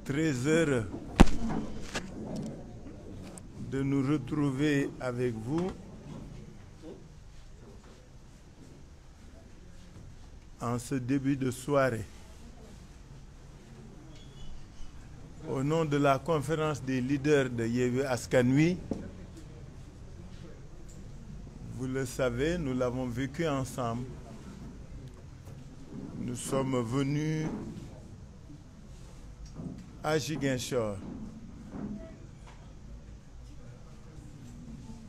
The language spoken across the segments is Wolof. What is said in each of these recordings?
Très heureux de nous retrouver avec vous en ce début de soirée. Au nom de la conférence des leaders de Yewwi Askan Wi, vous le savez, nous l'avons vécu ensemble. Nous sommes venus à Ziguinchor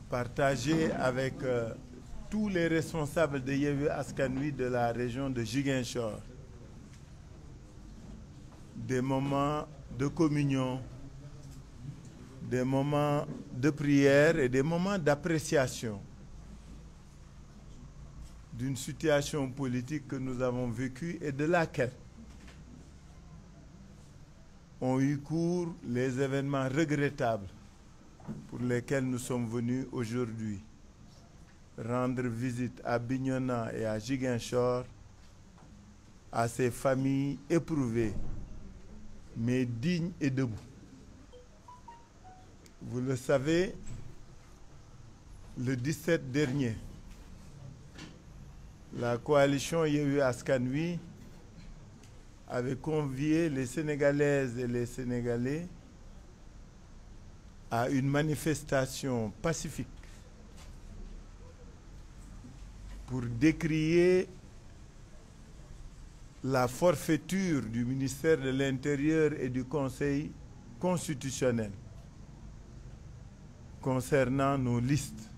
partager avec tous les responsables de Yewwi Askan Wi de la région de Ziguinchor des moments de communion, des moments de prière et des moments d'appréciation d'une situation politique que nous avons vécue et de laquelle ont eu cours les événements regrettables pour lesquels nous sommes venus aujourd'hui rendre visite à Bignona et à Ziguinchor à ces familles éprouvées mais dignes et debout. Vous le savez, le 17 dernier, la coalition Yewwi Askan Wi avait convié les Sénégalaises et les Sénégalais à une manifestation pacifique pour décrier la forfaiture du ministère de l'Intérieur et du Conseil constitutionnel concernant nos listes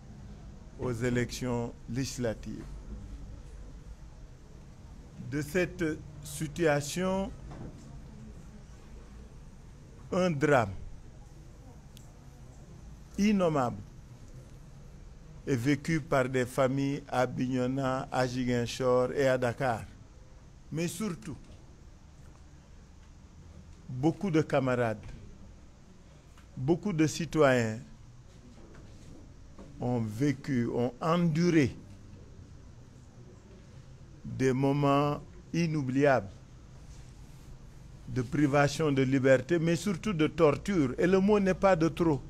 aux élections législatives. De cette situation, un drame innommable est vécu par des familles à Bignona, à Ziguinchor et à Dakar. Mais surtout, beaucoup de camarades, beaucoup de citoyens ont vécu, ont enduré des moments inoubliables de privation de liberté, mais surtout de torture. Et le mot n'est pas de trop.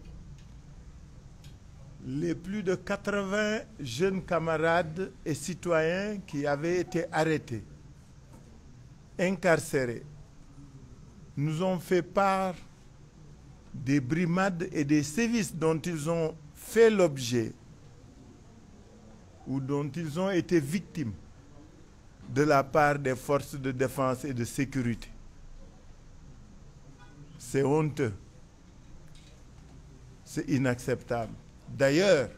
Les plus de 80 jeunes camarades et citoyens qui avaient été arrêtés, incarcérés, nous ont fait part des brimades et des sévices dont ils ont fait l'objet ou dont ils ont été victimes de la part des forces de défense et de sécurité. C'est honteux. C'est inacceptable. D'ailleurs,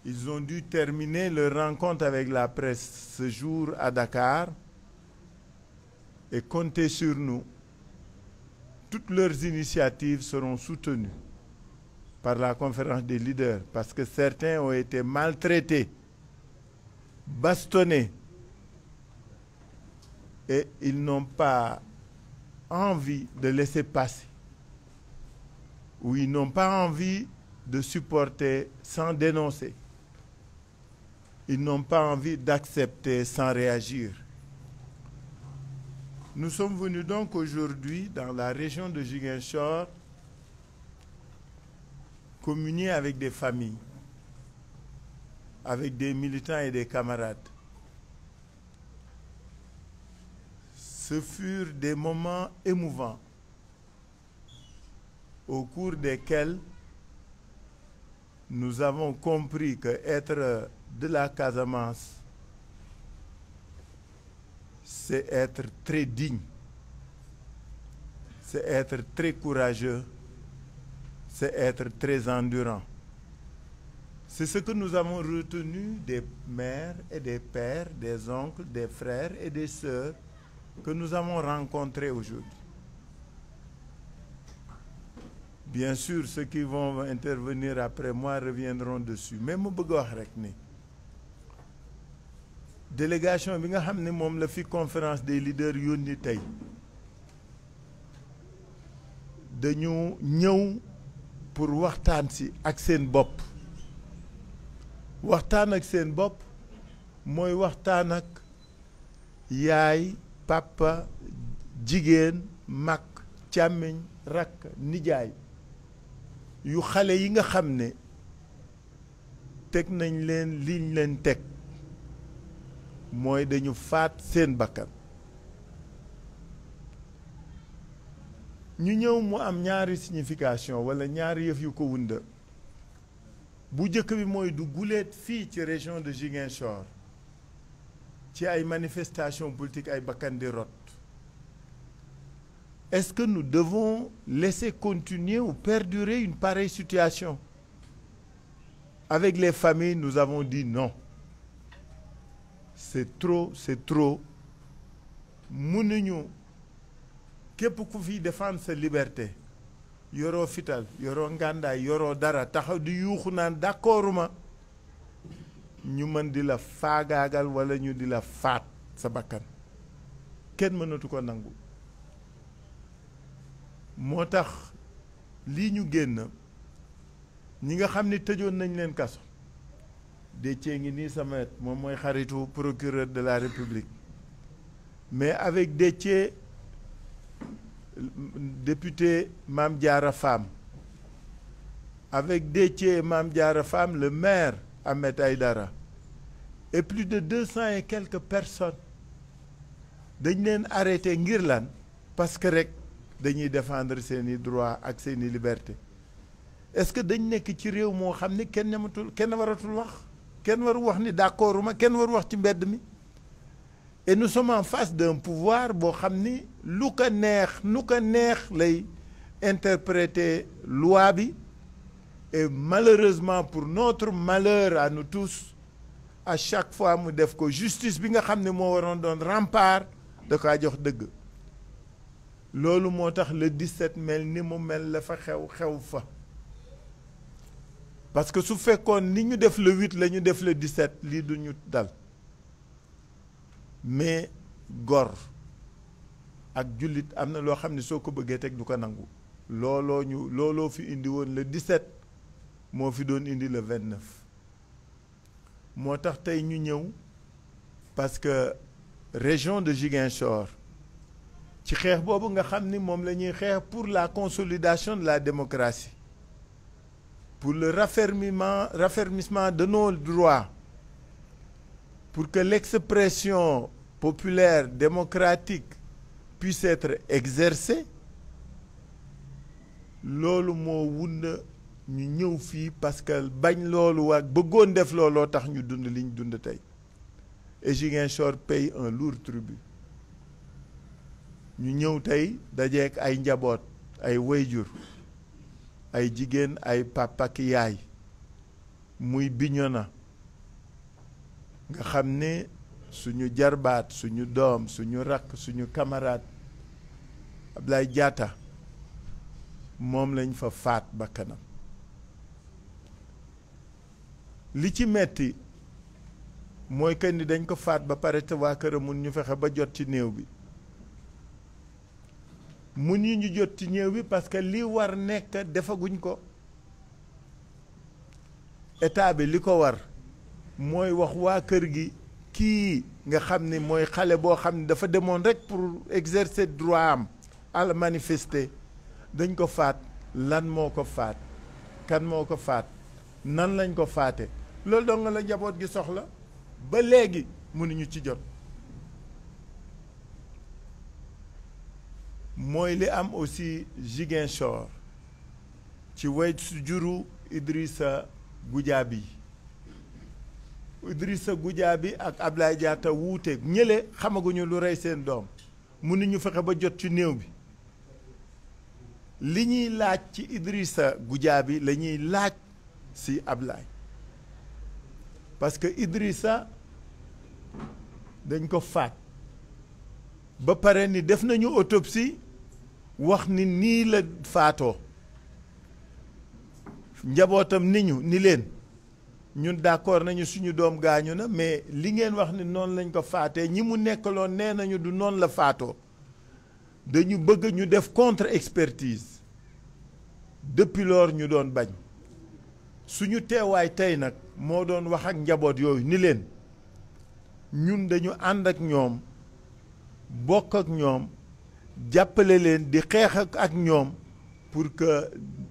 ils ont dû terminer leur rencontre avec la presse ce jour à Dakar et compter sur nous. Toutes leurs initiatives seront soutenues par la conférence des leaders parce que certains ont été maltraités, bastonnés et ils n'ont pas envie de laisser passer ou ils n'ont pas envie de supporter sans dénoncer. Ils n'ont pas envie d'accepter sans réagir. Nous sommes venus donc aujourd'hui dans la région de Ziguinchor communier avec des familles, avec des militants et des camarades. Ce furent des moments émouvants au cours desquels nous avons compris que être de la Casamance, c'est être très digne, c'est être très courageux, c'est être très endurant. C'est ce que nous avons retenu des mères et des pères, des oncles, des frères et des sœurs que nous avons rencontrés aujourd'hui. Bien sûr, ceux qui vont intervenir après moi reviendront dessus. Mais je veux dire que délégation bi nga xam ne moom la fi conférence des leaders yónni tey dañu ñëw pour waxtaan si ak seen bopp. Waxtaan ak seen bopp mooy waxtaan ak yaay papa jigéen mag càmmiñ rakk nijaay yu xale yi nga xam ne teg nañ leen liñ leen teg mooy dañu faat seen bakkan ñu ñëw mu am ñaari signification walla ñaari yëf yu ko wunda bu njëkk bi mooy du guleet fii ci région de Ziguinchor ci ay manifestations politiques ay bakkan di rot. Est-ce que nous devons laisser continuer ou perdurer une pareille situation? Avec les familles, nous avons dit non. C'est trop, c'est trop. Mënuñu képp ku fi défendre sa liberté yoroo fital yoroo ngàndaay yoroo dara taxaw di yuuxu naan d'accorduma ñu mën di la faagaagal walla ñu di la faat sa bakkan kenn mënatu ko nangu. moo tax lii ñu génn ñi nga xam ni tëjoon nañ leen kaso Déthié ngi nii sama wet moom mooy xaritu procureur de la République mais avec Déthié député Mame Diarra Fam, avec Déthié et Mame Diarra Fam, le maire Ahmed Aïdara et plus de 200 et quelques personnes dañ leen arrêté ngir lan parce que rek dañuy défendre seeni droit ak seeni liberté. Est-ce que dañ nekk ci réew moo xam ni kenn ñamatul kenn waratul wax kenn waru wax ni d'accorduma kenn waru wax ci mbedd mi et nous sommes en face d'un pouvoir boo xam ni lu ko neex nu ko neex lay interpréter loi bi et malheureusement pour notre malheur à nous tous à chaque fois mu def ko justice bi nga xam ne moo waroon doon rempart da kaa jox dëgg. loolu moo tax le 17 mel ni mu mel la fa xew fa parce que su fekkoon ni ñu def le 8 la ñu def le 17 lii du ñu dal mais gor ak jullit am na loo xam ne soo ko bëggee teg du ko nangu looloo fi indi woon le 17 moo fi doon indi le 29 moo tax tey ñu ñëw parce que région de Ziguinchor ci xeex boobu nga xam ni moom la ñuy xeex pour la consolidation de la démocratie pour le raffermissement de nos droits pour que l'expression populaire démocratique puisse être exercée loolu moo wund ñu ñëw fii parce que bañ loolu ak bëggoon def looloo tax ñu dund liñ dund tey et Ziguinchor paye un lourd tribut. ñu ñëw tey dajeek ay njaboot ay wayjur ay jigéen ay papa ki yaay muy Bignona nga xam ne suñu jarbaat suñu doom suñu rakk suñu camarade Ablaye Diatta moom lañ fa faat bakkanam li ci metti mooy que ni dañ ko faat ba pare te waa këram mun ñu fexe ba jot ci néew bi mun ñu jot ci néew bi parce que li war nekk defaguñ ko état bi li ko war mooy wax waa kër gi kii nga xam ni mooy xale boo xam ne dafa demoon rek pour exercer droit am à manifester dañ ko faat lan moo ko faat kan moo ko faat nan lañ ko faate loolu dong la njaboot gi soxla ba léegi mënuñu ci jot mooy li am aussi Ziguinchor ci way su juru Idrissa Goudiaby ak Ablaye Diatta wuute ñële xamaguñu lu rey seen doom mënuñu fexe ba jot ci néew bi li ñuy laaj ci Idrissa Goudiaby la ñuy laaj si Ablaye parce que Idrissa dañ ko faat ba pare ni def nañu autopsie wax ni nii la faatoo njabootam ni leen ñun d'accord nañu suñu doom gaañu na mais li ngeen wax ni noonu lañ ko faatee ñi mu nekkaloon nee nañu du noonu la faatoo dañu bëgg ñu def contre-expertise depuis lors ñu doon bañ suñu teewaay tey nag moo doon wax ak njaboot yooyu ni leen ñun dañu ànd ak ñoom bokk ak ñoom jàppale leen di xeex ak ñoom pour que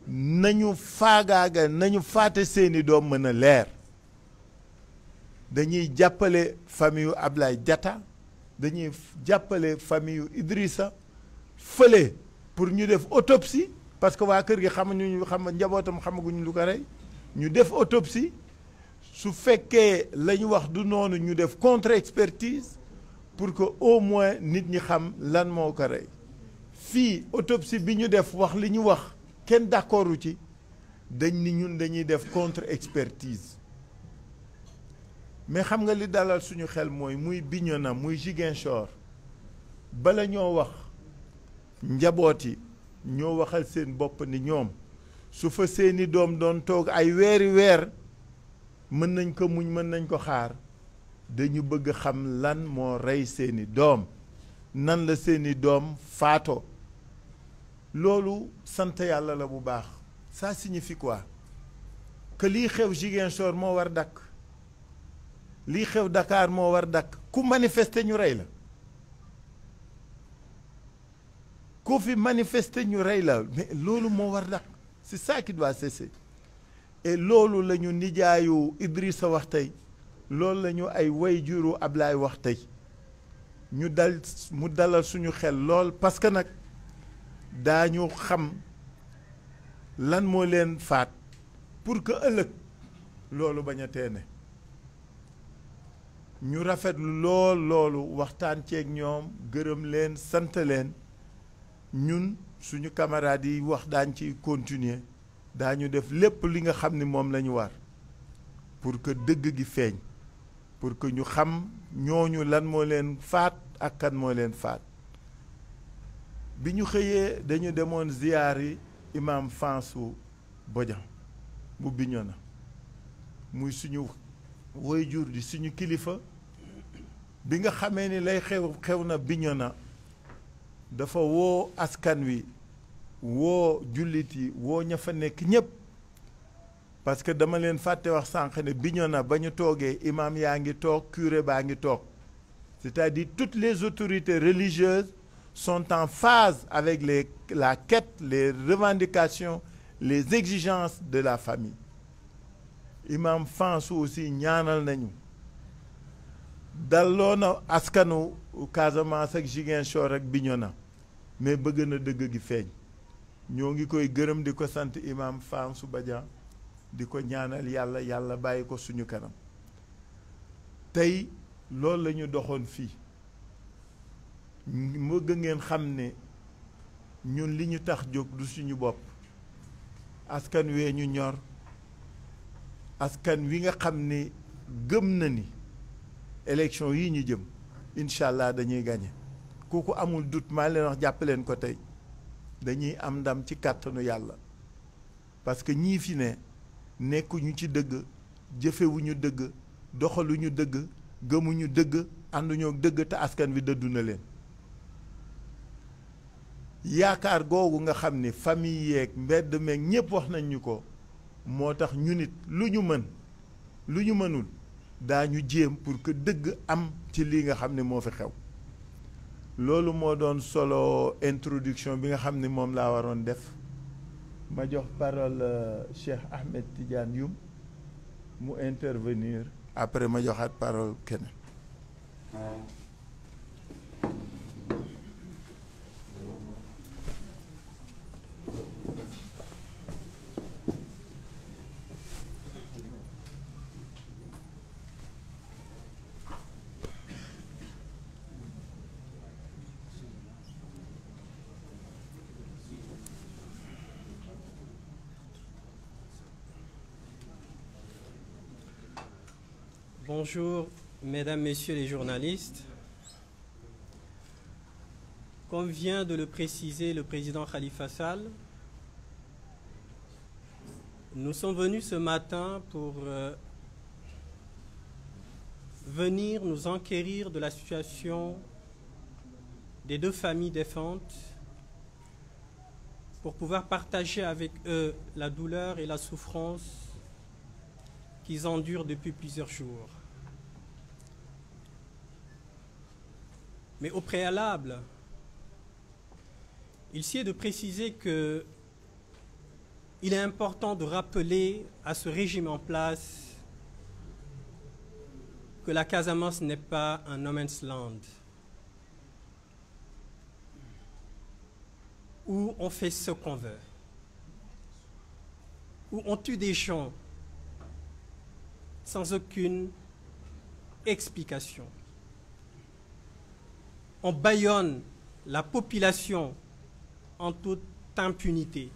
nañu faagaaga nañu faate seeni doom mën a leer. dañuy jàppale famille yu Ablaye Diatta dañuy jàppale famille yu Idrissa fële pour ñu def autopsie parce que waa kër gi njabootam xamaguñu lu ko rey ñu def autopsie su fekkee la ñu wax du noonu ñu def contre-expertise pour que au moins nit ñi xam lan moo ko rey fii autopsie bi ñu def wax li ñu wax kenn d'accordu ci dañ ni ñun dañuy def contre-expertise mais xam nga li dalal suñu xel mooy muy Bignona muy Ziguinchor bala ñoo wax njaboot yi ñoo waxal seen bopp ni ñoom su fa seeni doom doon toog ay weeri weer mën nañ ko muñ mën nañ ko xaar dañu bëgg xam lan moo rey seeni doom nan la seeni doom faatoo loolu sant yàlla la bu baax ça signifie quoi que lii xew Ziguinchor moo war dakk lii xew Dakar moo war dakk ku manifester ñu rey la ku fi manifester ñu rey la mais loolu moo war dakk c'est ça qui doit cesser et loolu la ñu nijaayu Idrissa wax tey loolu la ñu ay wayjuru Ablaye wax tey mu dalal suñu xel lool parce que nag daañu xam lan moo leen faat pour que ëllëg loolu bañ a teene ñu rafetlu loolu waxtaan ceeg ñoom gërëm leen sant leen ñun suñu camarades yi wax daañ ci continuer daañu def lépp li nga xam ni moom la ñu war pour que dëgg gi feeñ pour que ñu xam ñooñu lan moo leen faat ak kan moo leen faat bi ñu xëyee dañu demoon ziyaari imam Fansu Bodian bu Bignona muy suñu waajur di suñu kilifa bi nga xamee ni lay xew na Bignona dafa woo askan wi woo jullit yi woo ña fa nekk ñépp parce que dama leen fàtte wax sànq ne Bignona ba ñu toogee imam yaa ngi toog curé baa ngi toog c'est-à-dire toutes les autorités religieuses sont en phase avec la quête, les revendications, les exigences de la famille. Imam Fansu aussi ñaanal nañu dalloo na askanu Casamance ak Ziguinchor ak Bignona mais bëgg na dëgg gi feeñ ñoo ngi koy gërëm di ko sant imam Fansu Badian di ko ñaanal yàlla bàyyi ko suñu kanam tey loolu la ñu doxoon fii bëgg ngeen xam ne ñun li ñu tax jóg du suñu bopp askan wee ñu ñor askan wi nga xam ni gëm na ni élection yi ñu jëm incha allah dañuy gagné kooku amul doute maa leen wax jàpp leen ko tey dañuy am ndam ci kàttanu yàlla parce que ñii fi ne nekkuñu ci dëgg jëfewuñu dëgg doxaluñu dëgg gëmuñu dëgg ànduñoo dëgg te askan wi dëddu na leen yaakaar googu nga xam ni famille yeeg mbedd meeg ñépp wax nañ ñu ko moo tax ñu nit lu ñu mën lu ñu mënul daañu jéem pour que dëgg am ci lii nga xam ne moo fi xew loolu moo doon solo introduction bi nga xam ne moom laa waroon def ma jox parole Cheikh Ahmed Tidiane Youm mu intervenir après ma joxaat parole keneen. Bonjour, mesdames, messieurs les journalistes. Comme vient de le préciser le président Khalifa Sall, nous sommes venus ce matin pour venir nous enquérir de la situation des deux familles défuntes pour pouvoir partager avec eux la douleur et la souffrance qu'ils endurent depuis plusieurs jours. Mais au préalable, il sied de préciser qu'il est important de rappeler à ce régime en place que la Casamance n'est pas un no man's land où on fait ce qu'on veut, où on tue des gens sans aucune explication. On bâillonne la population en toute impunité.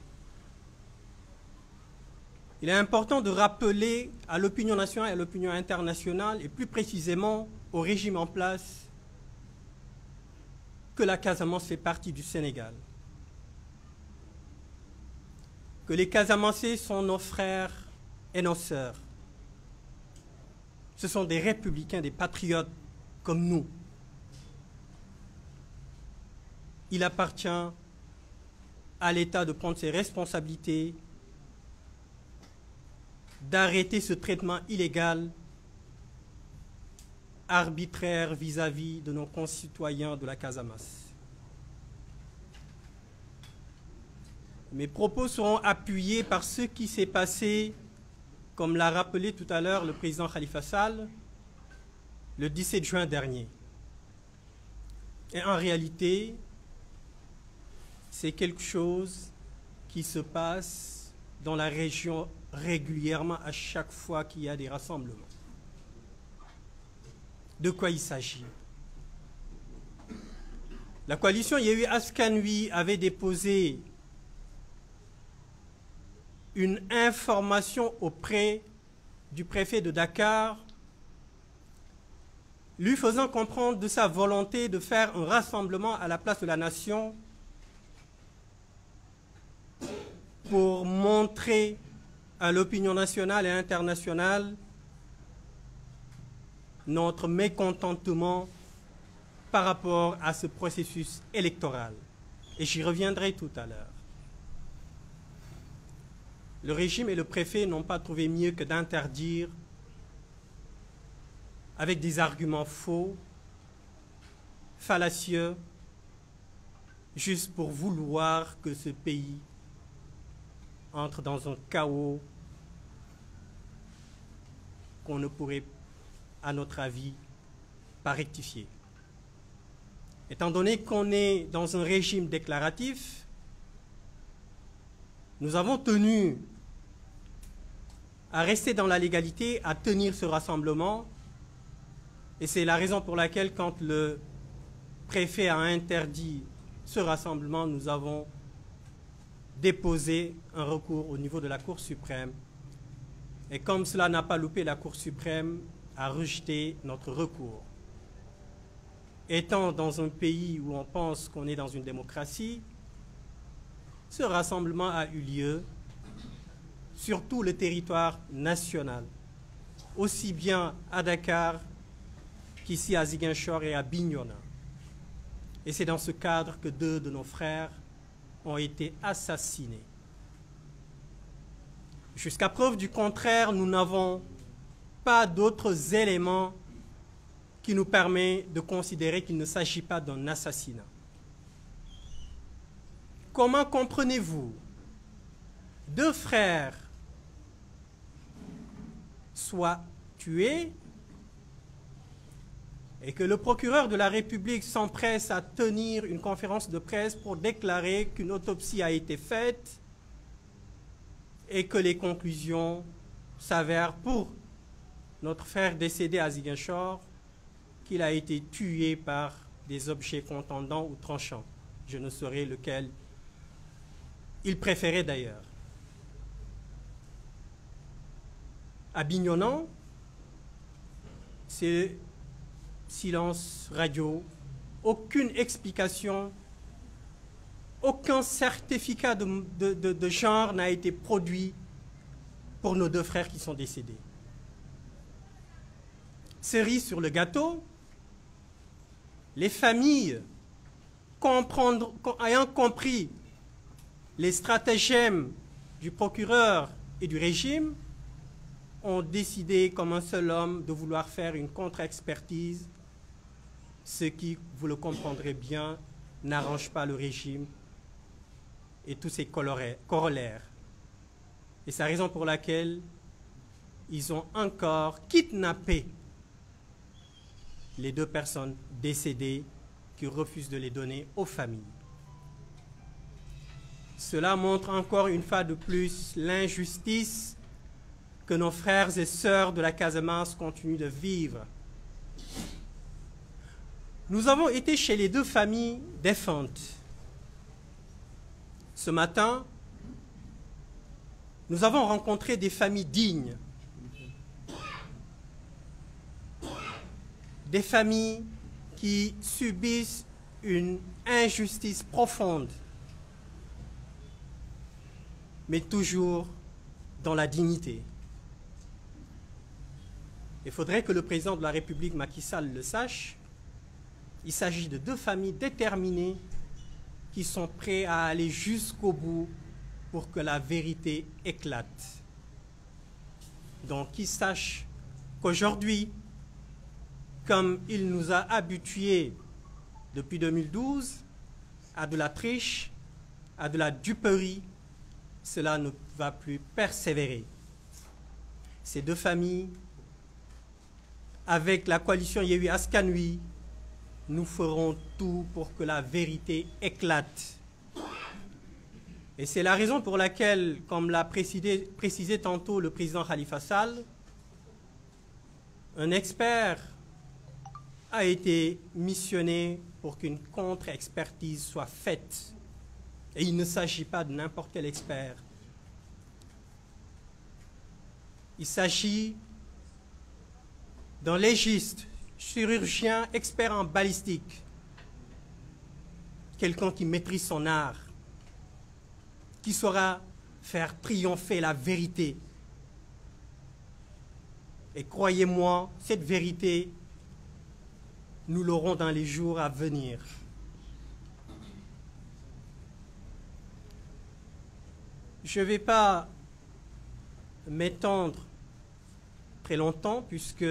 Il est important de rappeler à l'opinion nationale et à l'opinion internationale, et plus précisément au régime en place, que la Casamance fait partie du Sénégal. Que les Casamancés sont nos frères et nos sœurs. Ce sont des républicains, des patriotes comme nous. Il appartient à l'État de prendre ses responsabilités, d'arrêter ce traitement illégal, arbitraire vis-à-vis de nos concitoyens de la Casamance. Mes propos seront appuyés par ce qui s'est passé, comme l'a rappelé tout à l'heure le président Khalifa Sall, le 17 juin dernier. Et en réalité, c'est quelque chose qui se passe dans la région régulièrement à chaque fois qu'il y a des rassemblements. De quoi il s'agit? La coalition Yewwi Askan Wi avait déposé une information auprès du préfet de Dakar, lui faisant comprendre de sa volonté de faire un rassemblement à la place de la nation pour montrer à l'opinion nationale et internationale notre mécontentement par rapport à ce processus électoral. Et j'y reviendrai tout à l'heure. Le régime et le préfet n'ont pas trouvé mieux que d'interdire, avec des arguments faux, fallacieux, juste pour vouloir que ce pays entre dans un chaos qu'on ne pourrait, à notre avis, pas rectifier. Étant donné qu'on est dans un régime déclaratif, nous avons tenu à rester dans la légalité, à tenir ce rassemblement, et c'est la raison pour laquelle, quand le préfet a interdit ce rassemblement, nous avons déposé un recours au niveau de la Cour suprême. Et comme cela n'a pas loupé, la Cour suprême a rejeté notre recours. Étant dans un pays où on pense qu'on est dans une démocratie, ce rassemblement a eu lieu sur tout le territoire national, aussi bien à Dakar qu'ici à Ziguinchor et à Bignona. Et c'est dans ce cadre que 2 de nos frères ont été assassinés. Jusqu'à preuve du contraire, nous n'avons pas d'autres éléments qui nous permettent de considérer qu'il ne s'agit pas d'un assassinat. Comment comprenez-vous 2 frères soient tués et que le procureur de la République s'empresse à tenir une conférence de presse pour déclarer qu'une autopsie a été faite et que les conclusions s'avèrent pour notre frère décédé à Ziguinchor qu'il a été tué par des objets contondants ou tranchants. Je ne saurais lequel il préférait d'ailleurs. À Bignona, c'est silence radio, aucune explication, aucun certificat de genre n'a été produit pour nos 2 frères qui sont décédés. Cerise sur le gâteau, les familles, ayant compris les stratagèmes du procureur et du régime, ont décidé comme un seul homme de vouloir faire une contre-expertise ce qui, vous le comprendrez bien, n'arrange pas le régime et tous ses corollaires. Et c'est la raison pour laquelle ils ont encore kidnappé les 2 personnes décédées qui refusent de les donner aux familles. Cela montre encore une fois de plus l'injustice que nos frères et sœurs de la Casamance continuent de vivre. Nous avons été chez les 2 familles défuntes. Ce matin, nous avons rencontré des familles dignes, des familles qui subissent une injustice profonde, mais toujours dans la dignité. Il faudrait que le président de la République, Macky Sall, le sache. Il s'agit de 2 familles déterminées qui sont prêtes à aller jusqu'au bout pour que la vérité éclate. Donc, qu'il sache qu'aujourd'hui, comme il nous a habitués depuis 2012 à de la triche, à de la duperie, cela ne va plus persévérer. Ces 2 familles, avec la coalition Yewwi Askan Wi, nous ferons tout pour que la vérité éclate. Et c'est la raison pour laquelle, comme l'a précisé tantôt le président Khalifa Sall, un expert a été missionné pour qu'une contre-expertise soit faite. Et il ne s'agit pas de n'importe quel expert. Il s'agit d'un légiste, chirurgien, expert en balistique, quelqu'un qui maîtrise son art, qui saura faire triompher la vérité. Et croyez-moi, cette vérité, nous l'aurons dans les jours à venir. Je ne vais pas m'étendre très longtemps puisque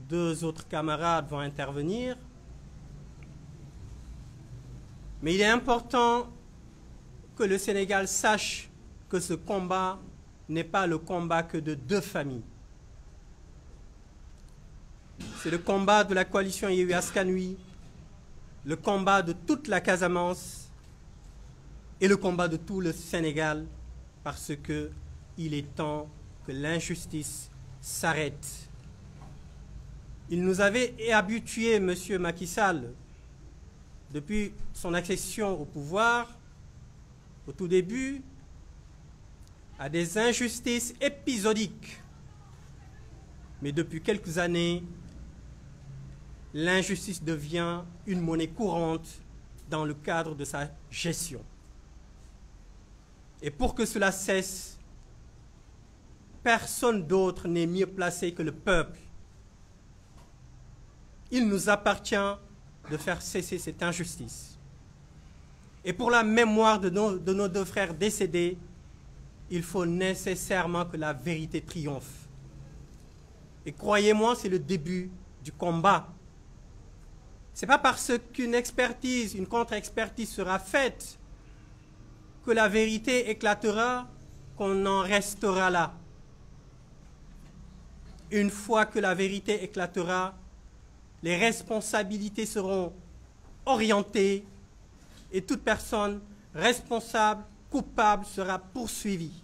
2 autres camarades vont intervenir. Mais il est important que le Sénégal sache que ce combat n'est pas le combat que de 2 familles. C'est le combat de la coalition Yewwi Askan Wi, le combat de toute la Casamance et le combat de tout le Sénégal, parce qu'il est temps que l'injustice s'arrête. Il nous avait habitués, M. Macky Sall, depuis son accession au pouvoir, au tout début, à des injustices épisodiques. Mais depuis quelques années, l'injustice devient une monnaie courante dans le cadre de sa gestion. Et pour que cela cesse, personne d'autre n'est mieux placé que le peuple. Il nous appartient de faire cesser cette injustice. Et pour la mémoire de nos 2 frères décédés, il faut nécessairement que la vérité triomphe. Et croyez-moi, c'est le début du combat. Ce n'est pas parce qu'une expertise, une contre-expertise sera faite que la vérité éclatera qu'on en restera là. Une fois que la vérité éclatera, les responsabilités seront orientées et toute personne responsable, coupable sera poursuivie.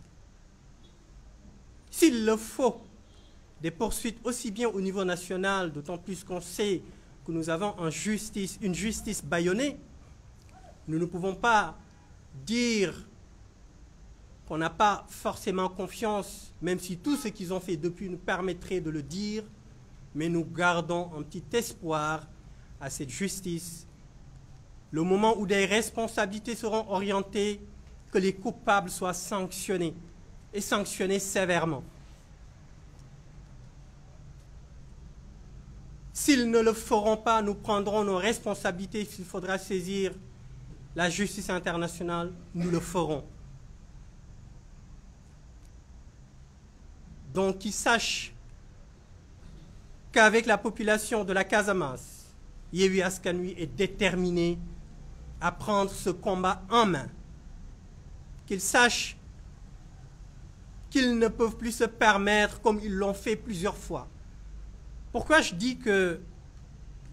S'il le faut, des poursuites aussi bien au niveau national, d'autant plus qu'on sait que nous avons une justice bâillonnée, nous ne pouvons pas dire qu'on n'a pas forcément confiance, même si tout ce qu'ils ont fait depuis nous permettrait de le dire, mais nous gardons un petit espoir à cette justice. Le moment où des responsabilités seront orientées, que les coupables soient sanctionnés, et sanctionnés sévèrement. S'ils ne le feront pas, nous prendrons nos responsabilités. S'il faudra saisir la justice internationale, nous le ferons. Donc qu'ils sachent qu'avec la population de la Casamance, Yewwi Askan Wi est déterminé à prendre ce combat en main. Qu'ils sachent qu'ils ne peuvent plus se permettre comme ils l'ont fait plusieurs fois. Pourquoi je dis que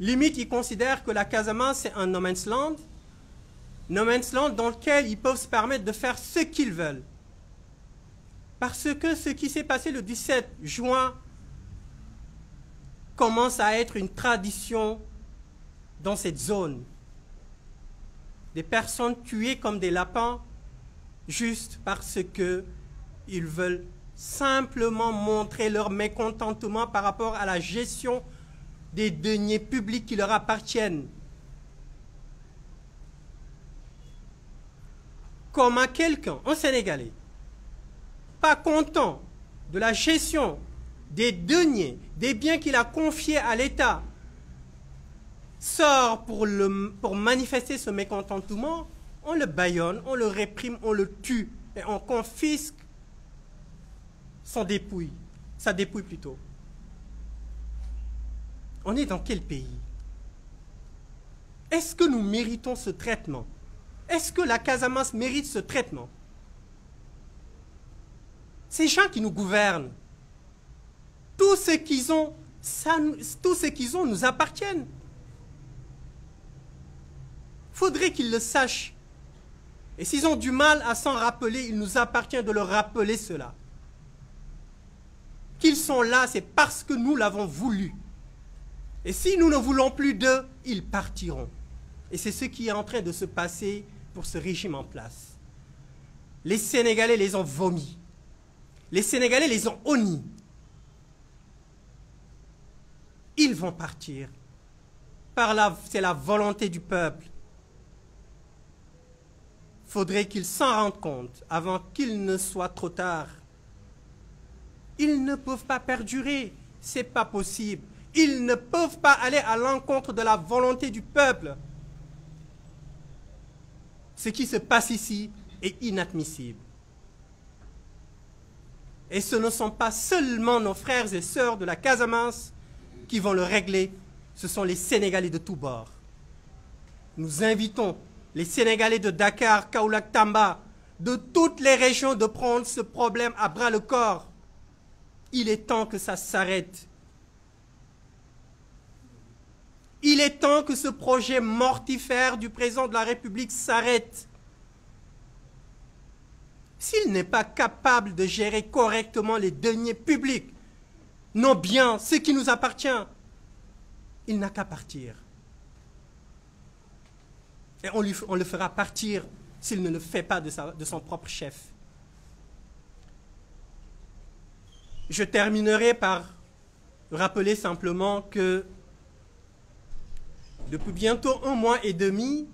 limite ils considèrent que la Casamance c'est un no man's land dans lequel ils peuvent se permettre de faire ce qu'ils veulent. Parce que ce qui s'est passé le 17 juin commence à être une tradition dans cette zone. Des personnes tuées comme des lapins juste parce qu'ils veulent simplement montrer leur mécontentement par rapport à la gestion des deniers publics qui leur appartiennent. Comment quelqu'un, un Sénégalais, pas content de la gestion des deniers, des biens qu'il a confiés à l'État, sort pour manifester ce mécontentement, on le bâillonne, on le réprime, on le tue et on confisque sa dépouille plutôt. On est dans quel pays? Est-ce que nous méritons ce traitement? Est-ce que la Casamance mérite ce traitement? Ces gens qui nous gouvernent, tout ce qu'ils ont nous appartiennent. Faudrait qu'ils le sachent. Et s'ils ont du mal à s'en rappeler, il nous appartient de leur rappeler cela. Qu'ils sont là, c'est parce que nous l'avons voulu. Et si nous ne voulons plus d'eux, ils partiront. Et c'est ce qui est en train de se passer pour ce régime en place. Les Sénégalais les ont vomis. Les Sénégalais les ont honnis. Ils vont partir. C'est la volonté du peuple. Faudrait qu'ils s'en rendent compte avant qu'il ne soit trop tard. Ils ne peuvent pas perdurer. C'est pas possible. Ils ne peuvent pas aller à l'encontre de la volonté du peuple. Ce qui se passe ici est inadmissible. Et ce ne sont pas seulement nos frères et sœurs de la Casamance qui vont le régler, ce sont les Sénégalais de tous bords. Nous invitons les Sénégalais de Dakar, Kaolack, Tamba, de toutes les régions de prendre ce problème à bras le corps. Il est temps que ça s'arrête. Il est temps que ce projet mortifère du président de la République s'arrête. S'il n'est pas capable de gérer correctement les deniers publics, nos biens, ce qui nous appartient, il n'a qu'à partir. Et on le fera partir s'il ne le fait pas de son propre chef. Je terminerai par rappeler simplement que depuis bientôt 1 mois et demi,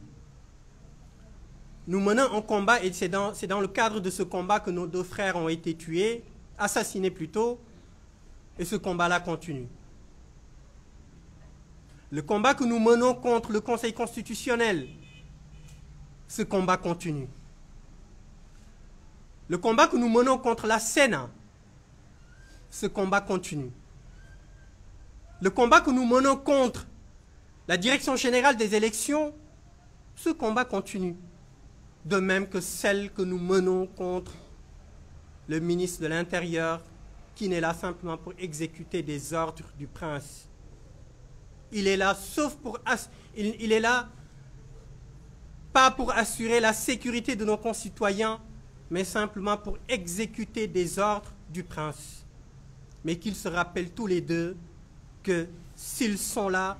nous menons un combat et c'est dans le cadre de ce combat que nos 2 frères ont été tués, assassinés plutôt, et ce combat-là continue. Le combat que nous menons contre le Conseil constitutionnel, ce combat continue. Le combat que nous menons contre la Sénat, ce combat continue. Le combat que nous menons contre la Direction générale des élections, ce combat continue. De même que celle que nous menons contre le ministre de l'Intérieur, qui n'est là simplement pour exécuter des ordres du prince. Il est là il est là pas pour assurer la sécurité de nos concitoyens, mais simplement pour exécuter des ordres du prince. Mais qu'ils se rappellent tous les deux que s'ils sont là,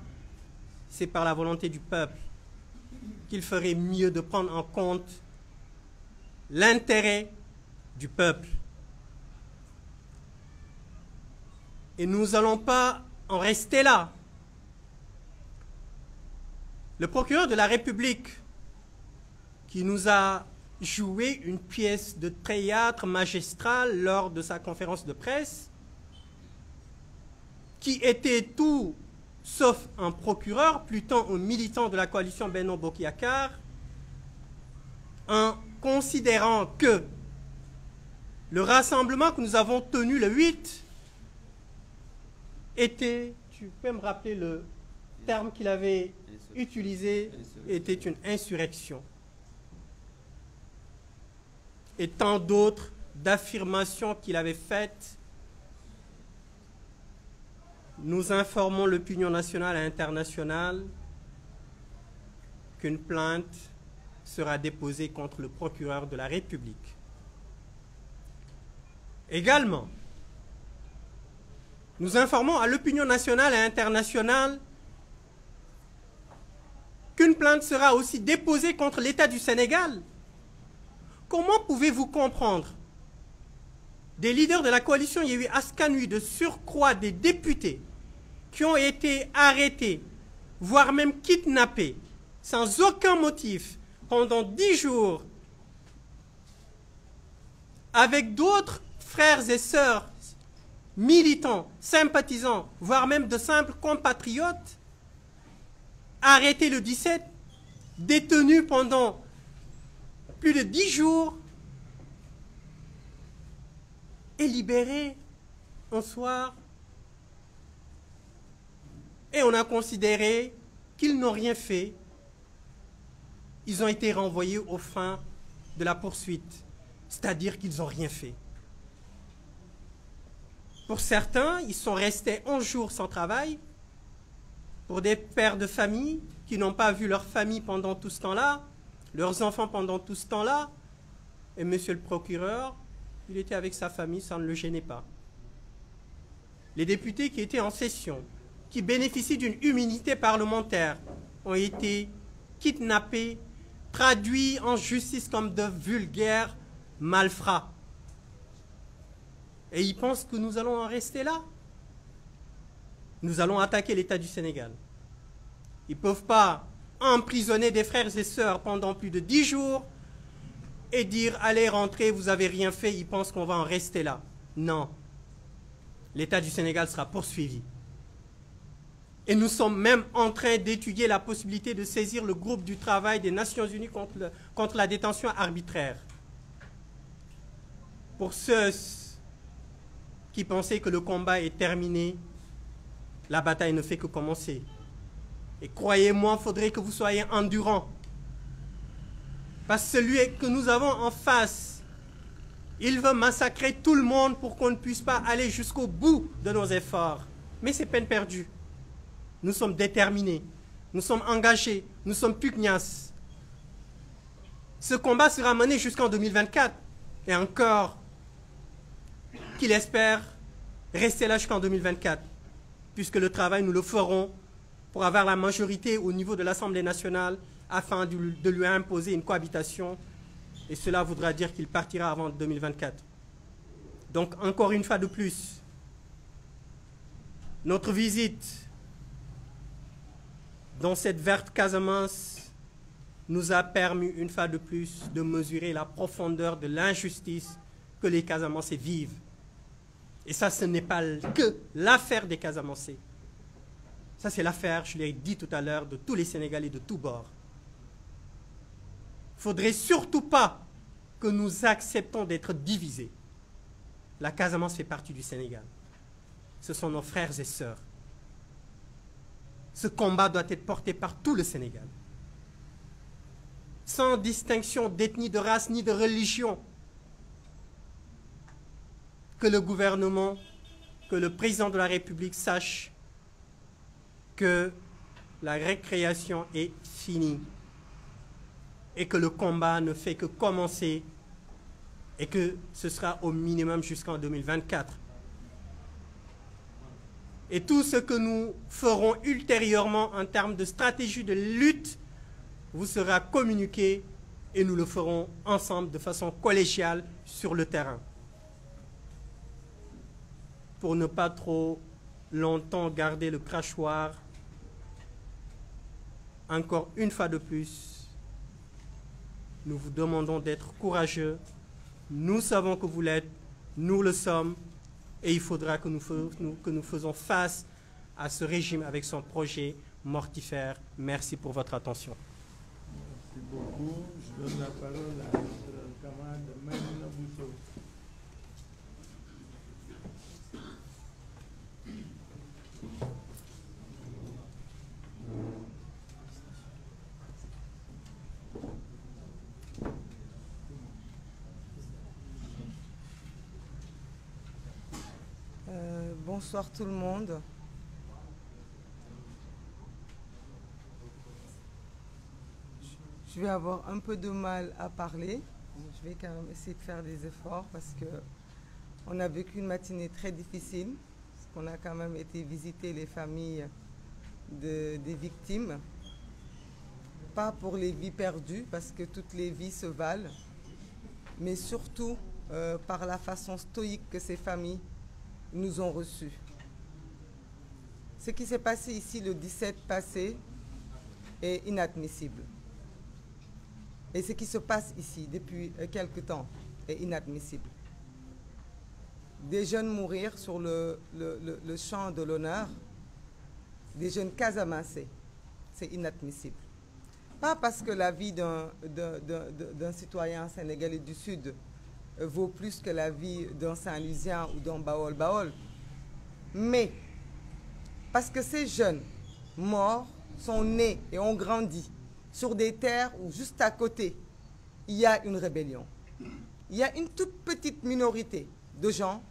c'est par la volonté du peuple, qu'il ferait mieux de prendre en compte l'intérêt du peuple. Et nous n'allons pas en rester là. Le procureur de la République, qui nous a joué une pièce de théâtre magistrale lors de sa conférence de presse, qui était tout sauf un procureur, plutôt un militant de la coalition Benno Bokk Yakaar, en considérant que le rassemblement que nous avons tenu le 8 était, tu peux me rappeler terme qu'il avait utilisé était une insurrection. Et tant d'autres d'affirmations qu'il avait faites. Nous informons l'opinion nationale et internationale qu'une plainte sera déposée contre le procureur de la République. Également, nous informons à l'opinion nationale et internationale qu'une plainte sera aussi déposée contre l'État du Sénégal. Comment pouvez-vous comprendre des leaders de la coalition Yewwi Askan Wi, de surcroît des députés, qui ont été arrêtés, voire même kidnappés, sans aucun motif, pendant 10 jours, avec d'autres frères et sœurs militants, sympathisants, voire même de simples compatriotes, arrêtés le 17, détenus pendant plus de 10 jours et libérés un soir. Et on a considéré qu'ils n'ont rien fait. Ils ont été renvoyés aux fins de la poursuite, c'est-à-dire qu'ils n'ont rien fait. Pour certains, ils sont restés 11 jours sans travail. Pour des pères de famille qui n'ont pas vu leur famille pendant tout ce temps-là, leurs enfants pendant tout ce temps-là, et monsieur le procureur, il était avec sa famille, ça ne le gênait pas. Les députés qui étaient en session, qui bénéficient d'une immunité parlementaire, ont été kidnappés, traduits en justice comme de vulgaires malfrats. Et ils pensent que nous allons en rester là. Nous allons attaquer l'État du Sénégal. Ils ne peuvent pas emprisonner des frères et sœurs pendant plus de 10 jours et dire « allez, rentrez, vous n'avez rien fait », ils pensent qu'on va en rester là. Non. L'État du Sénégal sera poursuivi. Et nous sommes même en train d'étudier la possibilité de saisir le groupe du travail des Nations Unies contre la détention arbitraire. Pour ceux qui pensaient que le combat est terminé, la bataille ne fait que commencer. Et croyez-moi, il faudrait que vous soyez endurants. Parce que celui que nous avons en face, il veut massacrer tout le monde pour qu'on ne puisse pas aller jusqu'au bout de nos efforts. Mais c'est peine perdue. Nous sommes déterminés, nous sommes engagés, nous sommes pugnaces. Ce combat sera mené jusqu'en 2024. Et encore, qu'il espère rester là jusqu'en 2024. Puisque le travail, nous le ferons pour avoir la majorité au niveau de l'Assemblée nationale afin de lui imposer une cohabitation. Et cela voudra dire qu'il partira avant 2024. Donc, encore une fois de plus, notre visite dans cette verte Casamance nous a permis une fois de plus de mesurer la profondeur de l'injustice que les Casamançais vivent. Et ça, ce n'est pas que l'affaire des Casamançais. Ça, c'est l'affaire, je l'ai dit tout à l'heure, de tous les Sénégalais de tous bords. Il ne faudrait surtout pas que nous acceptons d'être divisés. La Casamance fait partie du Sénégal. Ce sont nos frères et sœurs. Ce combat doit être porté par tout le Sénégal. Sans distinction d'ethnie, de race ni de religion. Que le gouvernement, que le président de la République sache que la récréation est finie et que le combat ne fait que commencer et que ce sera au minimum jusqu'en 2024. Et tout ce que nous ferons ultérieurement en termes de stratégie de lutte vous sera communiqué et nous le ferons ensemble de façon collégiale sur le terrain. Pour ne pas trop longtemps garder le crachoir, encore une fois de plus, nous vous demandons d'être courageux. Nous savons que vous l'êtes, nous le sommes, et il faudra que nous faisons face à ce régime avec son projet mortifère. Merci pour votre attention. Merci beaucoup. Je donne la parole à notre camarade Maïmouna Bousso. Bonsoir tout le monde. Je vais avoir un peu de mal à parler. Je vais quand même essayer de faire des efforts parce qu'on a vécu une matinée très difficile. Parce qu'on a quand même été visiter les familles des victimes. Pas pour les vies perdues, parce que toutes les vies se valent, mais surtout par la façon stoïque que ces familles nous ont reçus. Ce qui s'est passé ici le 17 passé est inadmissible. Et ce qui se passe ici depuis quelque temps est inadmissible. Des jeunes mourir sur le champ de l'honneur, des jeunes casamassés, c'est inadmissible. Pas parce que la vie d'un citoyen sénégalais du Sud vaut plus que la vie d'un Saint-Louisien ou d'un Baol-Baol, mais parce que ces jeunes morts sont nés et ont grandi sur des terres où juste à côté, il y a une rébellion. Il y a une toute petite minorité de gens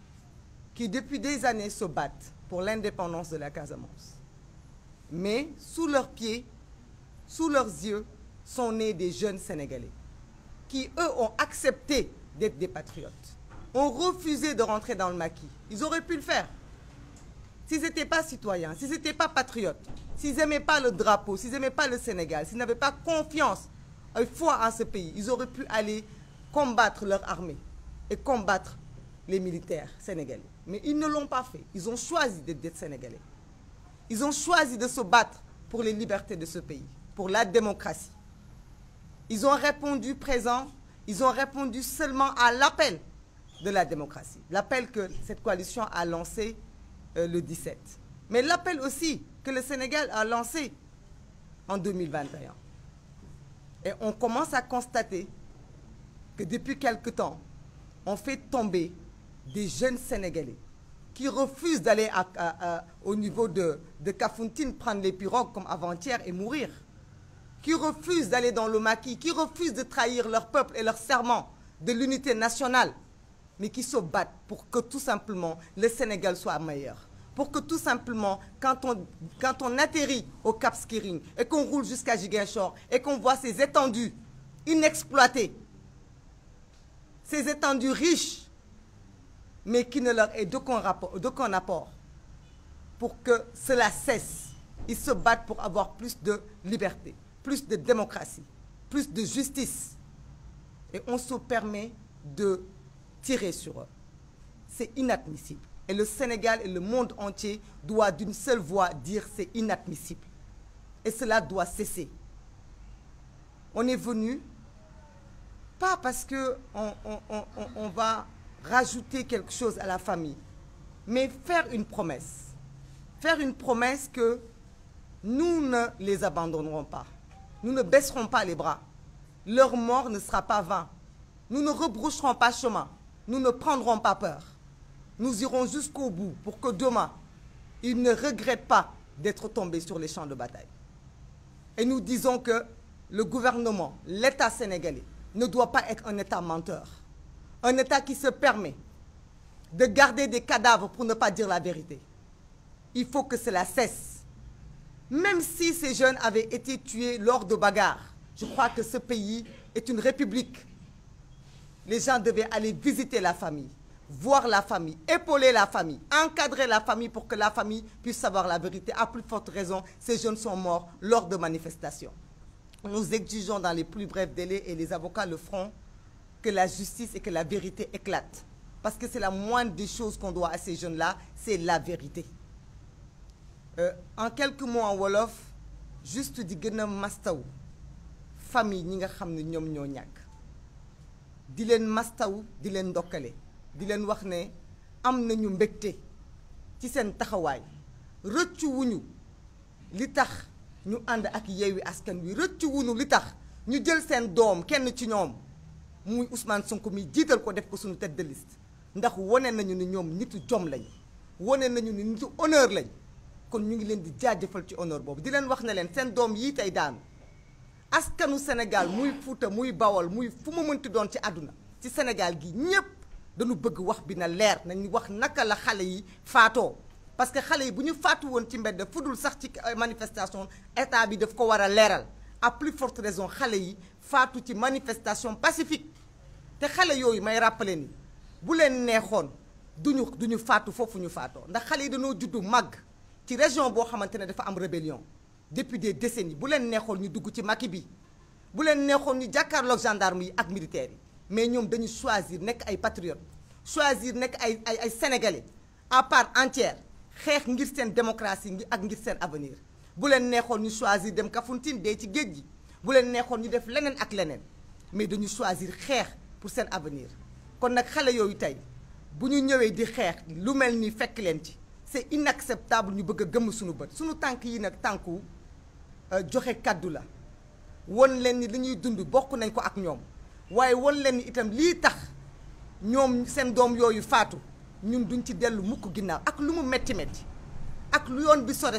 qui depuis des années se battent pour l'indépendance de la Casamance. Mais sous leurs pieds, sous leurs yeux, sont nés des jeunes Sénégalais qui, eux, ont accepté d'être des patriotes, ont refusé de rentrer dans le maquis. Ils auraient pu le faire. S'ils n'étaient pas citoyens, s'ils n'étaient pas patriotes, s'ils n'aimaient pas le drapeau, s'ils n'aimaient pas le Sénégal, s'ils n'avaient pas confiance et foi en ce pays, ils auraient pu aller combattre leur armée et combattre les militaires sénégalais. Mais ils ne l'ont pas fait. Ils ont choisi d'être sénégalais. Ils ont choisi de se battre pour les libertés de ce pays, pour la démocratie. Ils ont répondu présent, ils ont répondu seulement à l'appel de la démocratie, l'appel que cette coalition a lancé le 17. Mais l'appel aussi que le Sénégal a lancé en 2021. Et on commence à constater que depuis quelque temps, on fait tomber des jeunes Sénégalais qui refusent d'aller au niveau de Kafountine prendre les pirogues comme avant-hier et mourir, qui refusent d'aller dans le maquis, qui refusent de trahir leur peuple et leur serment de l'unité nationale, mais qui se battent pour que tout simplement le Sénégal soit meilleur. Pour que tout simplement, quand on atterrit au Cap Skirring et qu'on roule jusqu'à Ziguinchor et qu'on voit ces étendues inexploitées, ces étendues riches, mais qui ne leur est d'aucun apport pour que cela cesse. Ils se battent pour avoir plus de liberté, plus de démocratie, plus de justice. Et on se permet de tirer sur eux. C'est inadmissible. Et le Sénégal et le monde entier doivent d'une seule voix dire c'est inadmissible. Et cela doit cesser. On est venu, pas parce qu'on va rajouter quelque chose à la famille, mais faire une promesse. Faire une promesse que nous ne les abandonnerons pas. Nous ne baisserons pas les bras. Leur mort ne sera pas vain. Nous ne rebrousserons pas chemin. Nous ne prendrons pas peur. Nous irons jusqu'au bout pour que demain, ils ne regrettent pas d'être tombés sur les champs de bataille. Et nous disons que le gouvernement, l'État sénégalais, ne doit pas être un État menteur. Un État qui se permet de garder des cadavres pour ne pas dire la vérité. Il faut que cela cesse. Même si ces jeunes avaient été tués lors de bagarres, je crois que ce pays est une république. Les gens devaient aller visiter la famille, voir la famille, épauler la famille, encadrer la famille pour que la famille puisse savoir la vérité. À plus forte raison, ces jeunes sont morts lors de manifestations. Nous exigeons dans les plus brefs délais, et les avocats le feront, que la justice et que la vérité éclatent. Parce que c'est la moindre des choses qu'on doit à ces jeunes-là, c'est la vérité. En quelques mots en Wolof, juste di gëna mastaw famille ñi nga xam ne ñoom ñoo ñàkk di leen mastaw di leen ndokkale di leen wax ne am nañu mbégte ci seen taxawaay rëccu wuñu li tax ñu ànd ak Yewwi Askan Wi rëccu wuñu li tax ñu jël seen doom kenn ci ñoom muy Ousmane Sonko mi jiital ko def ko suñu tête de liste ndax wone nañu ni ñoom nitu jom lañ wone nañu ni nitu honneur lañ kon ñu ngi leen di jaajëfal ci honneur boobu di leen wax ne leen seen doom yii tey daanu askanu Sénégal muy Fuuta muy Bawol muy fu mu mënti doon ci àdduna ci Sénégal gi ñëpp dañu bëgg wax bi na leer nañu wax naka la xale yi faatoo parce que xale yi bu ñu faatu woon ci mbedd fudul sax ci manifestation état bi daf ko war a leeral à plus forte raison xale yi faatu ci manifestation pacifique te xale yooyu may rappeler ni bu leen neexoon duñu faatu foofu ñu faatoo ndax xale yi dañoo juddu màgg ci région boo xamante ne dafa am rébellion depuis des décennies bu leen neexoon ñu dugg ci Macky bi bu leen neexoon ñu jàkkaarloog gendarme yi ak militaires yi mais ñoom dañu choisir nekk ay patriotes choisir nekk ay sénégalais à part entière xeex ngir seen démocratie ak ngir seen avenir bu leen neexoon ñu choisir dem Kafountine dee ci géej gi bu leen neexoon ñu def leneen ak leneen mais dañu choisir xeex pour seen avenir kon nag xale yooyu tey bu ñu ñëwee di xeex lu mel ni fekk leen ci c'est inacceptable ñu bëgg a gëmm suñu bët suñu tànk yi nag tànku joxe kàddu la won leen ni li ñuy dund bokk nañ ko ak ñoom waaye won leen ni itam lii tax ñoom seen doom yooyu faatu ñun duñ ci dellu mukk ginnaaw ak lu mu metti metti ak lu yoon bi sore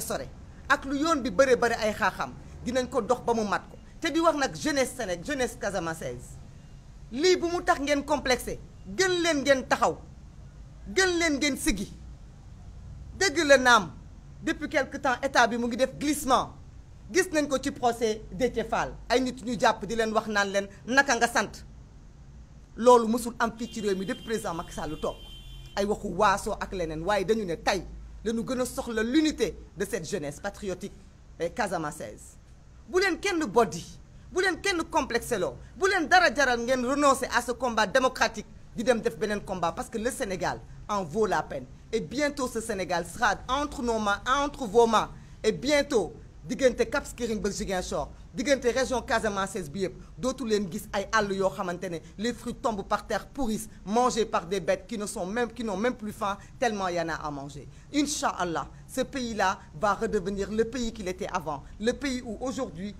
ak lu yoon bi bëre ay xaaxam dinañ ko dox ba mu mat ko te di wax nag jeunesse casamançaise lii bu mu tax ngeen complexé gën leen ngeen taxaw gën leen ngeen siggi dëgg la naam depuis quelque temps état bi mu ngi def glissement gis nañ ko ci procès Déthié Fall ay nit ñu jàpp di leen wax naan leen naka nga sant loolu mësul am fii ci réew mi depuis président Macky Sall lu toog ay waxu waasoo ak leneen waaye dañu ne tey lañu gën a soxla l'unité de cette jeunesse patriotique et casamançaise bu leen kenn boddi bu leen kenn complexé loo bu leen dara jaral ngeen renoncer à ce combat démocratique di dem def beneen combat parce que le Sénégal en vaut la peine et bientôt ce Sénégal sera entre nos mains entre vos mains et bientôt diggante Cap Skirring ba Ziguinchor diggante région casamançaise bi yëpp dootu leen gis ay àll yoo xamante ne les fruits tombent par terre pourrissent mangés par des bêtes qui n'ont même plus faim tellement il y en a à manger. Inch'Allah, ce pays-là va redevenir le pays qu'il était avant, le pays où aujourd'hui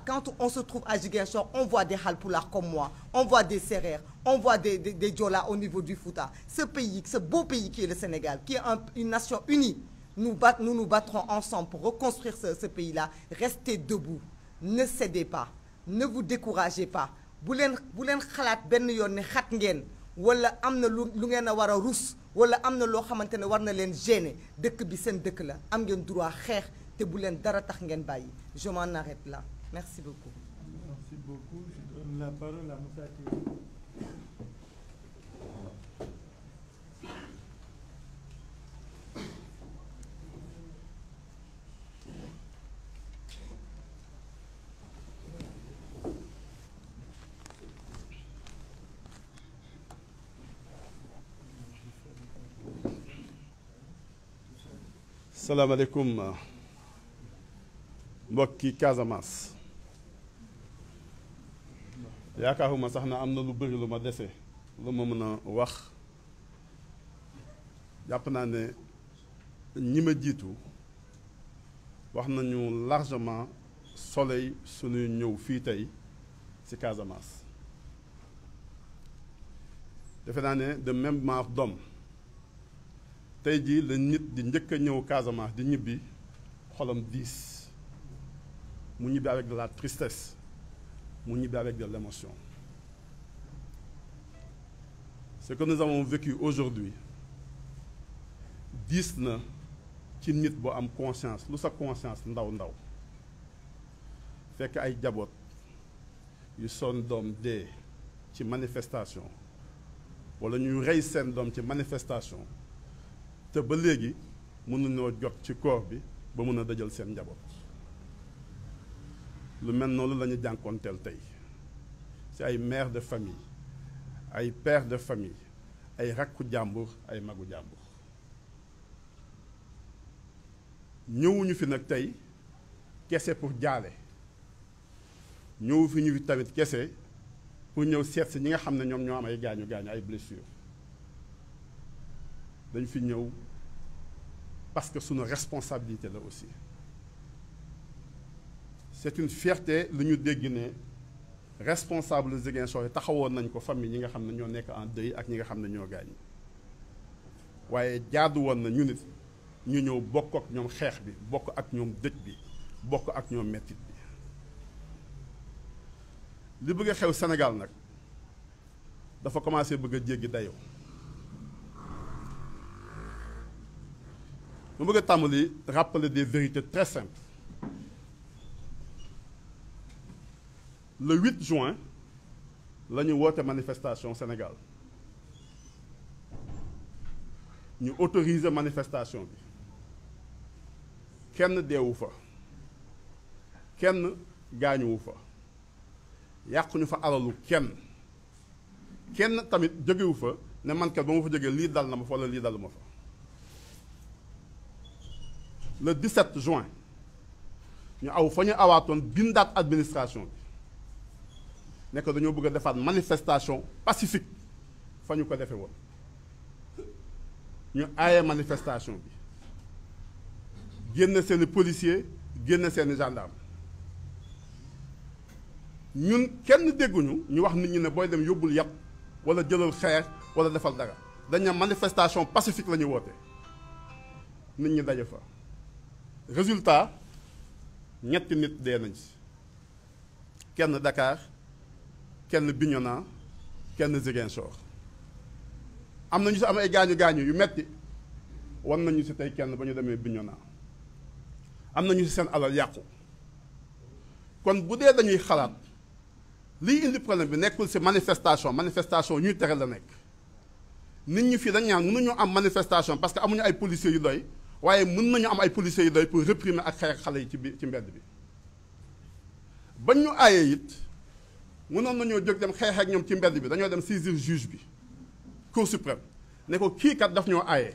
quand on se trouve à Ziguinchor, on voit des Halpulaar comme moi, on voit des Sérères, on voit des Diola au niveau du Fouta. Ce pays, ce beau pays qui est le Sénégal, qui est une nation unie, nous nous battrons ensemble pour reconstruire ce pays-là. Restez debout, ne cédez pas, ne vous découragez pas. bu leen xalaat benn yoon ne xat ngeen wala am na lu ngeen a war a rus wala am na loo xamante ne war na leen gêner dëkk bi seen dëkk la am ngeen droit xeex te bu leen dara tax ngeen bàyyi. Je m'en arrête là. Merci beaucoup. Merci beaucoup. Je donne la parole à Moussa Kébé. salaamaaleykum mbokki Casamance yaakaaruma sax na am na lu bëri lu ma dese lu ma mën a wax jàpp naa ne ñi ma jiitu wax nañu largement soleil suñuy ñëw fii tey ci Casamance defe naa ne de même marque d'homme tey jii la nit di njëkk a ñëw Casamance di ñibbi xolam diis mu ñibbi avec de la tristesse mu ñibbi avec de l'émotion. Ce que nous avons vécu aujourd'hui diis na ci nit bu am conscience lu sa conscience ndaw ndaw fekk ay jaboot yu son doom dee ci manifestation wala ñuy rey seen doom ci manifestation te ba léegi mënuñoo jot ci corps bi ba mën a dajal seen njaboot lu mel noonu la ñu jànkoonteel tey ci ay mère de famille ay père de famille ay rakku jàmbur ay magu jàmbur ñëwuñu fi nag tey kese pour jaale ñëwu fi ñu fi tamit kese pour ñëw seet si ñi nga xam ne ñoom ñoo am ay gaañu gaañu ay blessures dañ fi ñëw parce que sunu responsabilité la aussi c'est une fierté lu ñu dégg ne responsable Ziguinchor yi taxawoon nañ ko famille ñi nga xam ne ñoo nekk en deuil ak ñi nga xam ne ñoo gaañ waaye jaadu woon na ñu nit ñu ñëw bokk ak ñoom xeex bi bokk ak ñoom dëj bi bokk ak ñoom mettit bi li bëgg a xew Sénégal nag dafa commencé bëgg a jéggi dayoo mu bëgg a tàmbali rappeler des vérités très simples. Le 8 juin la ñu woote manifestation Sénégal ñu autoriser manifestation bi kenn deewu fa kenn gaañuwu fa yàquñu fa alalu kenn tamit jógewu fa ne man kat ba ma fa jógee lii dal na ma fa wala lii dalu ma fa. Le 17 juin ñu aw fa ñu awaatoon bindaat administration bi nekk dañoo bëgg a defaat manifestation pacifique fa ñu ko defee woon ñu aaye manifestation bi génn seeni policier génn seeni gendarme ñun kenn dégguñu ñu wax nit ñi ne booy dem yóbbul yàpp wala jëlal xeer wala defal dara dañ ne manifestation pacifique la ñu woote nit ñi daje fa. Résultat ñetti nit dee nañ ci kenn Dakar kenn Bignona kenn Ziguinchor am na ñu si am ay gaañu yu metti wan nañu si tey kenn ba ñu demee Bignona am na ñu si seen alal yàqu kon bu dee dañuy xalaat liy indi problème bi nekkul si manifestation ñuy tere la nekk nit ñi fii dañ ñaan mënuñu am manifestation parce que amuñu ay policiers yu doy waaye mën nañu am ay policiers yu doy pour réprimer ak xeex xale yi ci mbedd bi bañ ñu aayee it mënoon nañoo jóg dem xeex ak ñoom ci mbedd bi dañoo dem saisir juge bi cour suprême ne ko kii kat daf ñoo aayee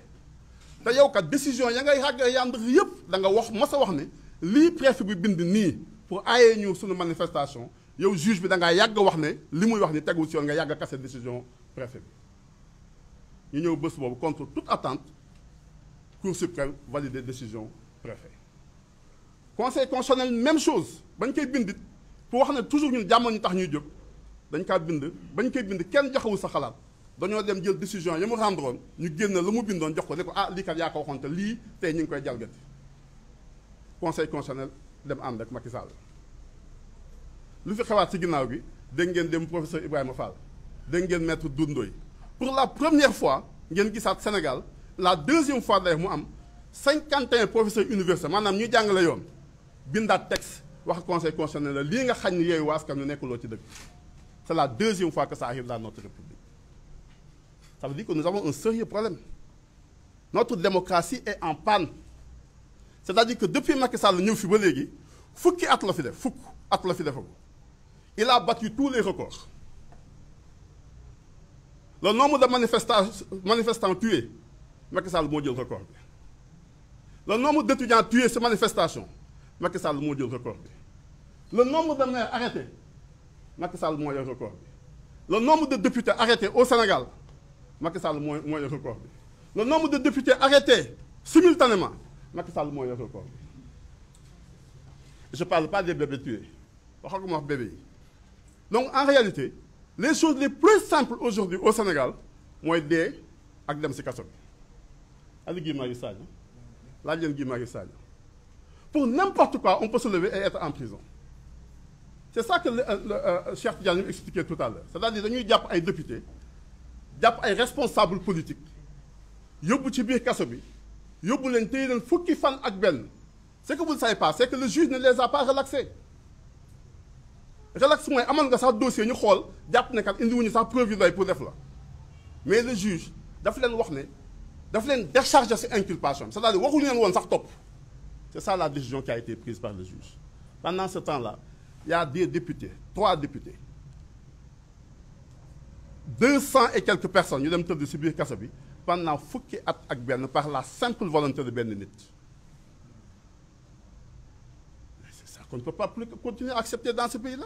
te yow kat décision ya ngay xàgg yànd yëpp da nga wax mos a wax ne lii préfet bi bind nii pour aayee ñu suñu manifestation yow juge bi da ngaa yàgg wax ne li muy wax ni tegul si yoon nga yàgg a kase décision préfet bi ñu ñëw bés boobu contre toute attente Cour suprême validé décision préfet. Conseil constitutionnel même chose bañ koy bindit pour wax ne toujours ñun jàmm ñu tax ñuy jóg dañ kaa bind bañ koy bind kenn joxewul sa xalaat dañoo dem jël décision yi mu rendroon ñu génn la mu bindoon jox ko ne ko ah lii kat yaa ko waxoon te lii tey ñu ngi koy jalgati Conseil constitutionnel dem ànd ak Macky Sall. lu fi xewaat ci ginnaaw gi dégg ngeen dem professeur Ibrahima Fall dégg ngeen maître Doudou Ndoye pour la première fois ngeen gisaat Sénégal. La deuxième fois d'ailleurs mu am 51 professeurs universitaires maanaam ñu jàngale yoon bindaat texte wax conseil constitutionnel la lii nga xañ ni yooyu waa askan ñu nekkuloo ci dëgg c'est la deuxième fois que ça arrive dans notre république. Ça veut dire que nous avons un sérieux problème. Notre démocratie est en panne. C'est-à-dire que depuis Macky Sall ñëw fi ba léegi fukki at la fi def fukk at la fi defagum il a battu tous les records. Le nombre de manifestants tués Macky Sall moo jël record bi le nombre d'étudiants tués ces manifestations Macky Sall moo jël record bi le nombre de maires arrêtés Macky Sall moo yor record bi le nombre de députés arrêtés au Sénégal Macky Sall moo yor record bi le nombre de députés arrêtés simultanément Macky Sall moo yor record bi je parle pas des bébés tués waxaguma wax bébés yi donc en réalité les choses les plus simples aujourd'hui au Sénégal mooy dee ak dem ci kaso bi Ali Guy Marius Sagna laaj leen Guy Marius Sagna pour n'importe quoi on peut se lever et être en prison c'est ça que le Cheikh Tidiane ñu expliqué tout à l'heure c'est-à-dire dañuy jàpp ay députés jàpp ay responsables politiques yóbbu ci biir kaso bi yóbbu leen téye leen fukki fan ak benn ce que vous ne savez pas c'est que le juge ne les a pas relaxés relax mooy amoon nga sax dossier ñu xool jàpp ne kat indiwuñu sax preuve yu doy pour def la mais le juge daf leen wax ne daf leen décharger ci inculpation c'est-à-dire waxuñu leen woon sax topp c'est ça la décision qui a été prise par le juge pendant ce temps-là il y a des députés 3 députés 200 et quelques personnes ñu dem tëdd ci biir kaso bi pendant fukki at ak benn par la simple volonté de benn nit c'est ça qu'on ne peut pas plus continuer à accepter dans ce pays-là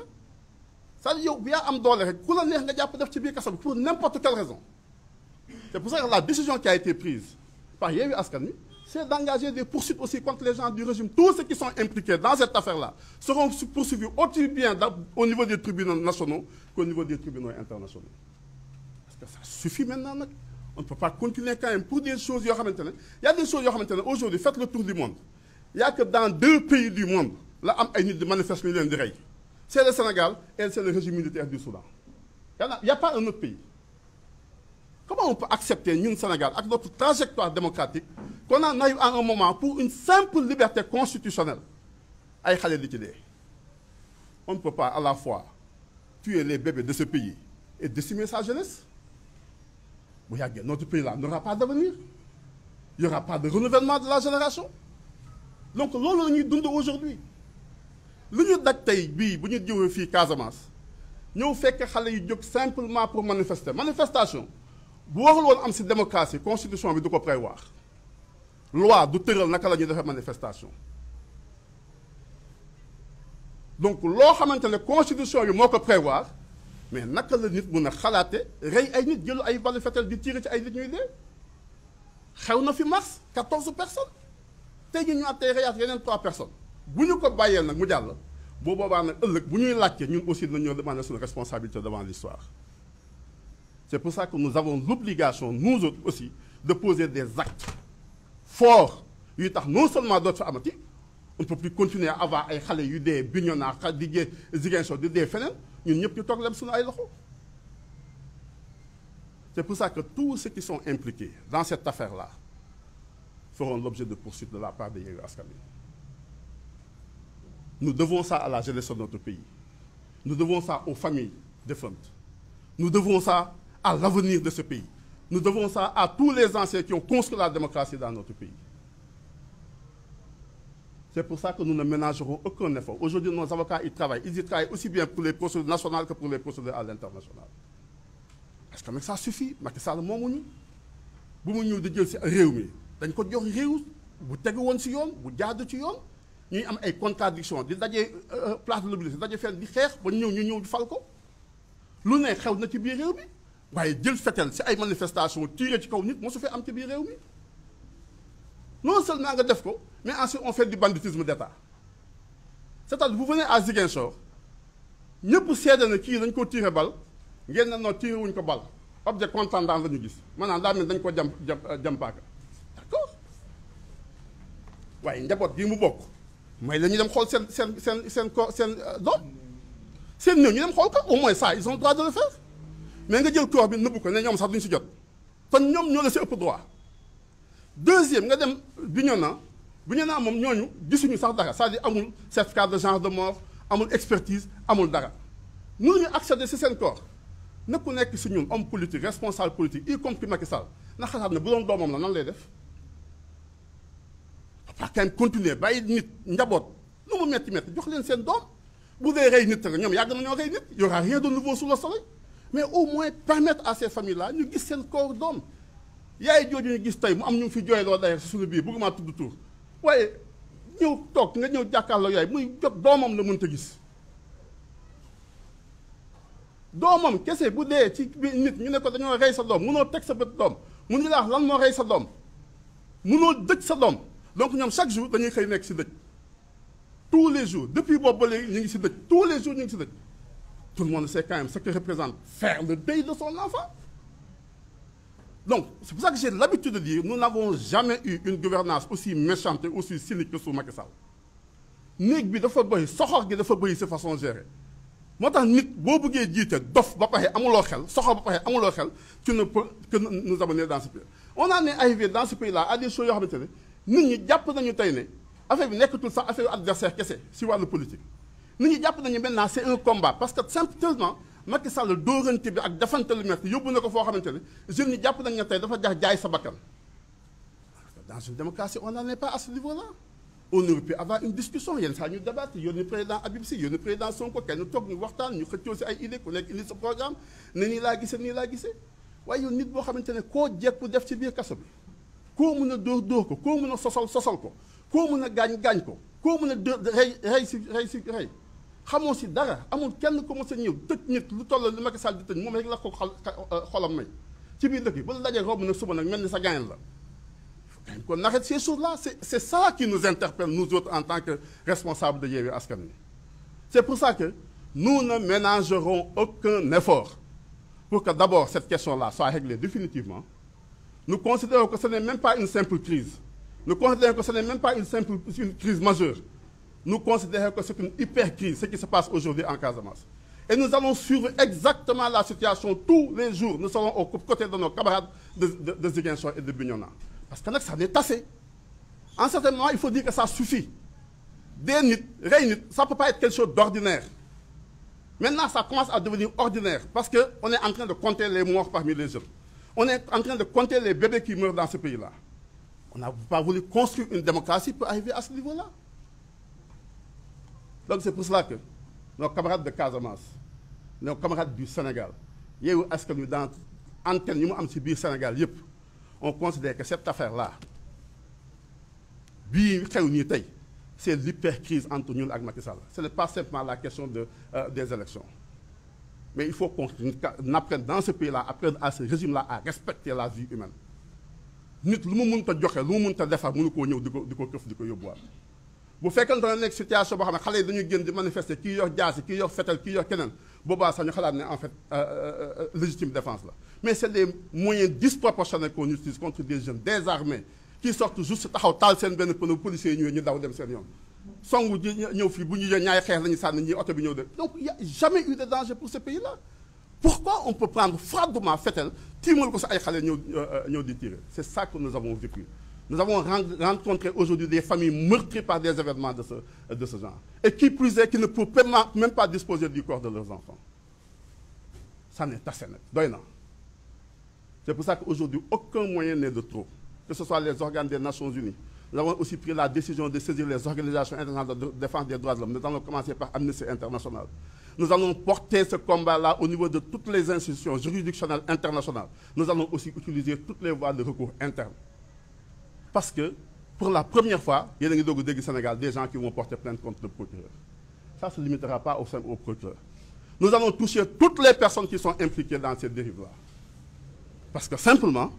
c'est-à-dire yow yaa am doole rek ku la neex nga jàpp def ci biir kaso bi pour n'importe quelle raison c'est pour ça que la décision qui a été prise par Yewwi Askan Wi c'est d'engager des poursuites aussi contre les gens du régime. Tous ceux qui sont impliqués dans cette affaire-là seront poursuivis aussi bien au niveau des tribunaux nationaux qu'au niveau des tribunaux internationaux. Parce que ça suffit maintenant nag. On ne peut pas continuer quand même pour des choses yoo xamante ne il y a des choses yoo xamante ne aujourd'hui faites le tour du monde. Il n'y a que dans 2 pays du monde la am ay nit di manifester ñu leen di rey. C'est le Sénégal et c'est le régime militaire du Soudan. Il n'y a pas un autre pays. Comment on peut accepter ñun Sénégal ak notre trajectoire démocratique qu'on en arrive à un moment pour une simple liberté constitutionnelle ay xale di ci dee. On ne peut pas à la fois tuer les bébés de ce pays et décimer sa jeunesse. Bu yàggee notre pays là n'aura pas d'avenir. Il n'y aura pas de renouvellement de la génération. Donc loolu la ñuy dund aujourd'hui. lu ñu daj tey bii bu ñu jiwee fii Casamance ñëw fekk xale yu jóg simplement pour manifester manifestation bu warul woon am ci démocratie constitution bi du ko prévoir loi du tëral naka la ñuy defee manifestation donc loo xamante ne constitution bi moo ko prévoir mais naka la nit mun a xalaate rey ay nit jëlu ay balles fetel di tirer ci ay nit ñuy dee xew na fi mars 14 personnes tey ñu àttee reyaat yeneen 3 personnes bu ñu ko bàyyee nag mu jàll boo boobaa nag ëllëg bu ñuy laajte ñun aussi nañoo demander suñu responsabilité devant l'histoire. C'est pour ça que nous avons l'obligation nous autres aussi de poser des actes forts yuy tax non seulement dootu fa amati on ne peut plus continuer à avoir ay xale yu dee Bignona di dee Ziguinchor di dee feneen ñun ñëpp ñu toog lem suñu ay loxo. C'est pour ça que tous ceux qui sont impliqués dans cette affaire-là feront l'objet de poursuites de la part de Yewwi Askan Wi. Nous devons ça à la jeunesse de notre pays. Nous devons ça aux familles défuntes. Nous devons ça à l'avenir de ce pays. Nous devons ça à tous les anciens qui ont construit la démocratie dans notre pays. C'est pour ça que nous ne ménagerons aucun effort. Aujourd'hui, nos avocats, ils travaillent aussi bien pour les procédures nationales que pour les procédures à l'international. Parce que nag ça suffit Macky Sall moomuñu bu mu ñëw di jël ci réew mi dañ ko jox réew bu tegu woon ci yoon bu jaadu ci yoon ñuy am ay contradiction di daje place de l'Obélisque daje fenn di xeex ba ñu ñëw fal ko lu ne xew na ci biir réew mi waaye jël fetel ci ay manifestation tiré ci kaw nit moo su fee am ci biir réew mi non seulement nga def ko mais ensuite on fait du banditisme d'État c'est-à-dire vous venez à Ziguinchor ñëpp seede na kii dañ ko tiré bal ngeen ne noo tiré wuñ ko bal objet contendant la ñu gis maanaam daa mel dañ ko jam paaka d'accord waaye njaboot bii mu bokk mooy la ñu dem xool seen doom seen néew ñu dem xool ko au moins ça ils ont le droit de le faire mais nga jël corps bi nëbbu ko ne ñoom sax duñ si jot kon ñoom ñoo la si ëpp droit. Deuxième nga dem Bignona moom ñooñu gisuñu sax dara c'est-à-dire amul certificat de genre de mort amul expertise amul dara mënuñu accéder si seen corps na ku nekk si ñun homme politique responsable politique y compris Macky Sall na xalaat ne bu doon doomam la nan lay def. parce que continuer bàyyi nit njaboot lu mu metti jox leen seen doom bu dee rey nit ñoom yàgg nañoo rey nit y aura rien de nouveau sous le soleil mais au moins permettre à ces familles là ñu gis seen corps doom yaay jooju ñu gis tey mu am ñu fi jooyloo d'ailleurs si suñu biir bëgguma tudd tur waaye ñëw toog nga ñëw jàkkaarloo yaay muy jot doomam la mënta gis doomam kese bu dee ci biir nit ñu ne ko dañoo rey sa doom mënoo teg sa bët doom mënuñu la wax lan moo rey sa doom mënoo dëj sa doom donc ñoom chaque jour dañuy xëy nekk si dëj tous les jours depuis boobu ba léegi ñu ngi si dëj tous les jours ñu ngi si dëj tout le monde sait quand même ce que représente faire le deuil de son enfant. Donc c'est pour ça que j'ai l'habitude de dire nous n'avons jamais eu une gouvernance aussi méchante et aussi cynique que sous Macky Sall néeg bi dafa bëri soxor gi dafa bëri sa façon gérer moo tax nit boo bëggee jiite dof ba pare amuloo xel soxor ba pare amuloo xel tu ne peux que nous amener dans ce pays. On en est arrivé dans ce pays là à des choses yoo xamante ne nit ñi jàpp nañu tey ne affaire bi nekkatul sax affaire adversaire kese si wàllu politique nit ñi jàpp nañu maintenant c'est un combat parce que simplement Macky Sall dóorante bi ak defante lu metti yóbbu na ko foo xamante ne jeunes ñi jàpp nañu ne tey dafa jaay sa bakkan. Dans une démocratie on n'en est pas à ce niveau là on aurait pu avoir une discussion yenn saa ñu débattre yónni président Habib Sy yónni président Sonko kenn toog ñu waxtaan ñu xëccoo si ay idées ku nekk indi sa programme ne nii laa gisee waaye yow nit boo xamante ne koo jekku def ci biir kaso bi koo mën a dóor ko koo mën a sosal ko koo mën a gaañ ko koo mën a rey xamoo si dara amul kenn ko mos a ñëw tëj nit lu toll li Macky Sall di tëj moom rek la ko xolam may ci biir dëkk yi ba la dajee rob nag suba nag mel ni sa gaañ la kon arrête ces choses-là c'est ça qui nous interpelle nous autres en tant que responsables de Yewwi Askan Wi. C'est pour ça que nous ne ménagerons aucun effort pour que d'abord cette question-là soit réglée définitivement. Nous considérons que ce n'est même pas une simple crise. Nous considérons que ce n'est même pas une crise majeure. Nous considérons que c'est une hyper-crise, ce qui se passe aujourd'hui en Casamance. Et nous allons suivre exactement la situation tous les jours. Nous serons aux côtés de nos camarades de Ziguinchor et de Bignona. Parce que nag ça n'est tassé. En certain moment, il faut dire que ça suffit. Des nit, rey nit, ça ne peut pas être quelque chose d'ordinaire. Maintenant, ça commence à devenir ordinaire parce qu'on est en train de compter les morts parmi les jeunes. On est en train de compter les bébés qui meurent dans ce pays-là. On n'a pas voulu construire une démocratie pour arriver à ce niveau-là. Donc c'est pour cela que nos camarades de Casamance, nos camarades du Sénégal, Yewwi Askan Wi dans antenne yi mu am ci biir Sénégal yëpp, on considère que cette affaire-là bii xew nii tey c'est l'hypercrise entre ñun ak Macky Sall. Ce n'est pas simplement la question des élections. Mais il faut qu'on apprenne dans ce pays-là, apprendre à ce régime-là à respecter la vie humaine. Nit lu mu mënta joxe lu mu mënta defar mënu koo ñëw di ko këf di ko yóbbuwaat. Bu fekkente ne nekk situation boo xam ne xale yi dañuy génn di manifester kii yor jaasi kii yor fetal kii yor keneen boobaa sax ñu xalaat ne en fait légitime défense la. Mais c'est des moyens disproportionnés qu'on utilise contre des jeunes désarmés qui sortent juste taxaw taal seen benn pneu policier yi ñu daw dem seen yoon. songu ji ñëw fii bu ñu jël ñaari xeex la ñu sànni ñii oto bi ñëw de donc il y a jamais eu de danger pour ce pays-là. Pourquoi on peut prendre froidement fetel tiimal ko sa ay xale ñëw di tirer? C'est ça que nous avons vécu. Nous avons rencontré aujourd'hui des familles meurtries par des événements de ce genre. Et qui plus est, qui ne peuvent même pas disposer du corps de leurs enfants. Ça n'est assez net. Doy na. C'est pour ça qu'aujourd'hui, aucun moyen n'est de trop. Que ce soit les organes des Nations Unies. Nous avons aussi pris la décision de saisir les organisations internationales de défense des droits de l'homme. Nous allons commencer par Amnesty International. Nous allons porter ce combat-là au niveau de toutes les institutions juridictionnelles internationales. Nous allons aussi utiliser toutes les voies de recours internes. Parce que, pour la première fois, il y a au Sénégal des gens qui vont porter plainte contre le procureur. Ça ne se limitera pas au procureur. Nous allons toucher toutes les personnes qui sont impliquées dans ces dérives-là. Parce que simplement,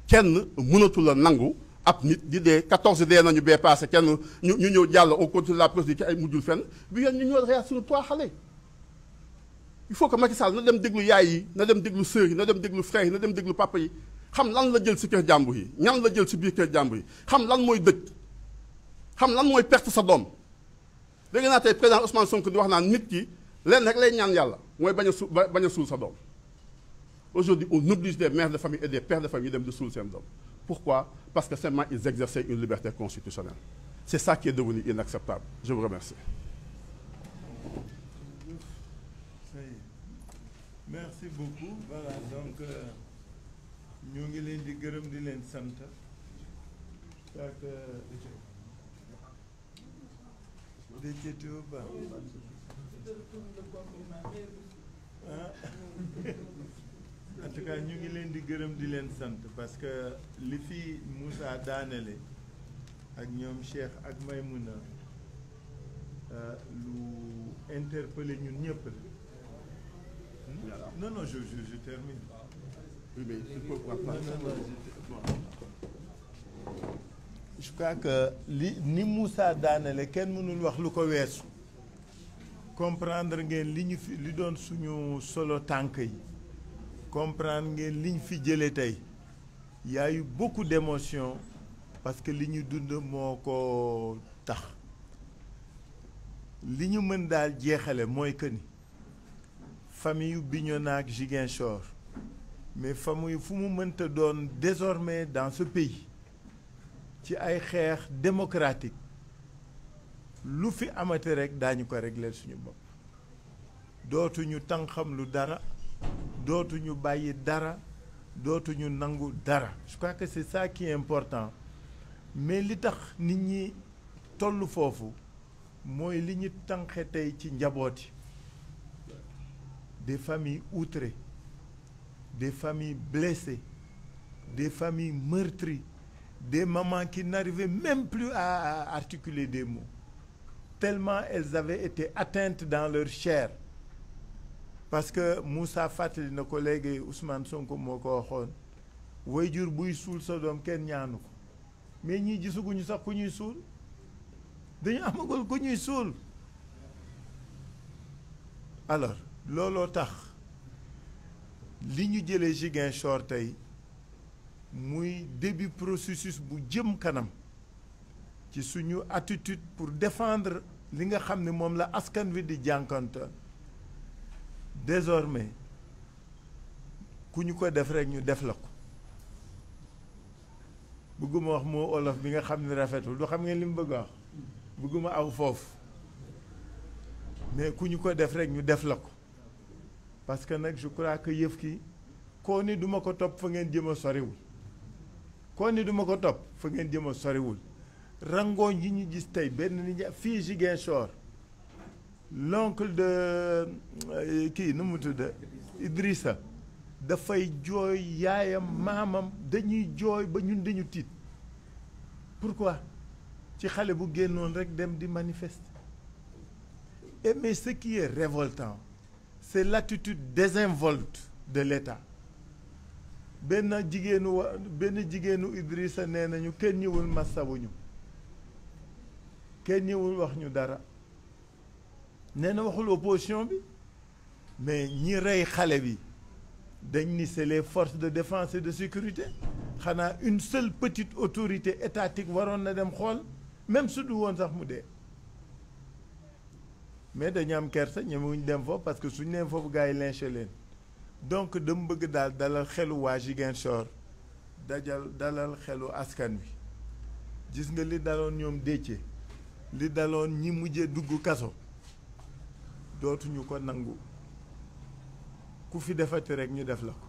kenn mënatul a nangu ab nit di dee 14 dee nañu bee passé kenn ñu ñëw jàll on continue la procédure ci ay mujjul fenn bi yoon ñu ñëw reyaat suñu 3 xale. Il faut que Macky Sall na dem déglu yaay yi na dem déglu sœur yi na dem déglu frère yi na dem déglu papa yi xam lan la jël ci kër jàmbur yi ñan la jël ci biir kër jàmbur yi xam lan mooy dëj xam lan mooy perte sa doom. dégg naa tey président Ousmane Sonko di wax naan nit ki leen rek lay ñaan yàlla mooy bañ a suul sa doom. Aujourd'hui, on oblige des mères de famille et des pères de famille de suul seen doom. Pourquoi? Parce que seulement ils exerçaient une liberté constitutionnelle. C'est ça qui est devenu inacceptable. Je vous remercie. Merci beaucoup. Voilà, donc ñu ngi leen di gërëm di leen sant. En tout cas ñu ngi leen di gërëm di leen sant parce que li fi Moussa daanele ak ñoom Cheikh ak Maymouna lu interpellé ñun ñëpp la. Non, je termine. Oui, mais il faut je crois que ni Moussa daanele kenn mënul wax lu ko weesu. Comprendre ngeen li doon suñu solo tànk yi. Comprendre ngeen liñ fi jëlee tey y a eu beaucoup d'émotions parce que li ñu dund moo ko tax li ñu mën daal jeexale mooy que ni famille yu Bignona ak Ziguinchor mais famille fu mu mënta doon désormais dans ce pays ci ay xeex démocratique lu fi amate rek daañu ko régler suñu bopp dootuñu tànqam lu dara dootuñu bàyyi dara dootuñu nangu dara. Je crois que c'est ça qui est important mais li tax nit ñi toll foofu mooy li ñu tànqe tey ci njaboot yi des familles outrées des familles blessées des familles meurtries des mamans qui n'arrivaient même plus à articuler des mots tellement elles avaient été atteintes dans leur chair. Parce que Moussa fàttali na ko léegi Ousmane Sonko moo ko waxoon waajur buy suul sa doom kenn ñaanu ko mais ñii gisuguñu sax ku ñuy suul dañu amagul ku ñuy suul alors looloo tax li ñu jëlee Ziguinchor tey muy début processus bu jëm kanam ci suñu attitude pour défendre li nga xam ne moom la askan wi di jànkantoon désormais ku ñu ko def rek ñu def la ko bëgguma wax moo olof bi nga xam ne rafetul du xam ngeen li mu bëgg a wax bëgguma aw foofu mais ku ñu ko def rek ñu def la ko parce que nag je crois que yëf ki koo ni duma ko topp fa ngeen jëm a soriwul koo ni duma ko topp fa ngeen jëm a soriwul rangooñ yi ñu gis tey benn nit ñi fii Ziguinchor l'oncle de kii nu mu tudd Idrissa dafay jooy yaayam maamam dañuy jooy ba ñun dañu tiit pourquoi ci xale bu génnoon rek dem di manifester et mais ce qui est révoltant c'est l'attitude désinvolte de l'État benn jigéenu Idrissa nee nañu kenn ñëwul massawuñu kenn ñëwul wax ñu dara nee na waxul opposition bi mais ñi rey xale bi dañ ni c'est les forces de défense et de sécurité xanaa une seule petite autorité étatique waroon na dem xool même su du woon sax mu dee mais dañu am kersa ñemewuñ dem foofu parce que suñu nee foofu gars yi lynché leen donc dama bëgg daal dalal xelu waa Ziguinchor dalal xelu askan wi gis nga li daloon ñoom Déthié li daloon ñi mujjee dugg kaso dootuñu ko nangu ku fi defati rek ñu def la ko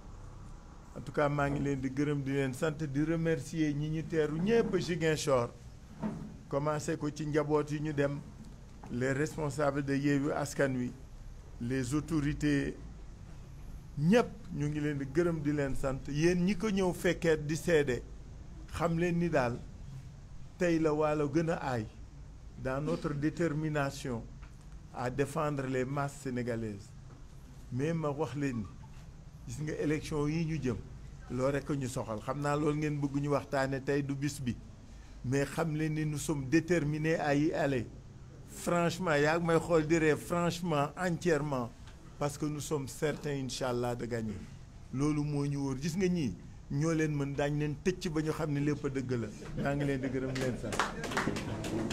en tout cas maa ngi leen di gërëm di leen sant di remercier ñi ñu teeru ñëpp Ziguinchor commencé ko ci njaboot yi ñu dem les responsables de Yewwi Askan Wi les autorités ñëpp ñu ngi leen di gërëm di leen sant yéen ñi ko ñëw fekkee di seede xam leen ni daal tey la Waalo gën a aay dans notre détermination à défendre les masses sénégalaises mais ma wax leen ni gis nga élection yi ñu jëm loolu rekk ñu soxal xam naa loolu ngeen bëgg ñu waxtaane tey du bis bi mais xam leen ni nous sommes déterminés à y aller franchement yaa ngi may xool di ree franchement entièrement parce que nous sommes certains incha allah de gagner loolu moo ñu wóor gis nga ñii ñoo leen mën daañ leen tëcc ba ñu xam ne lépp a dëgg la maa ngi leen di gërëm leen sax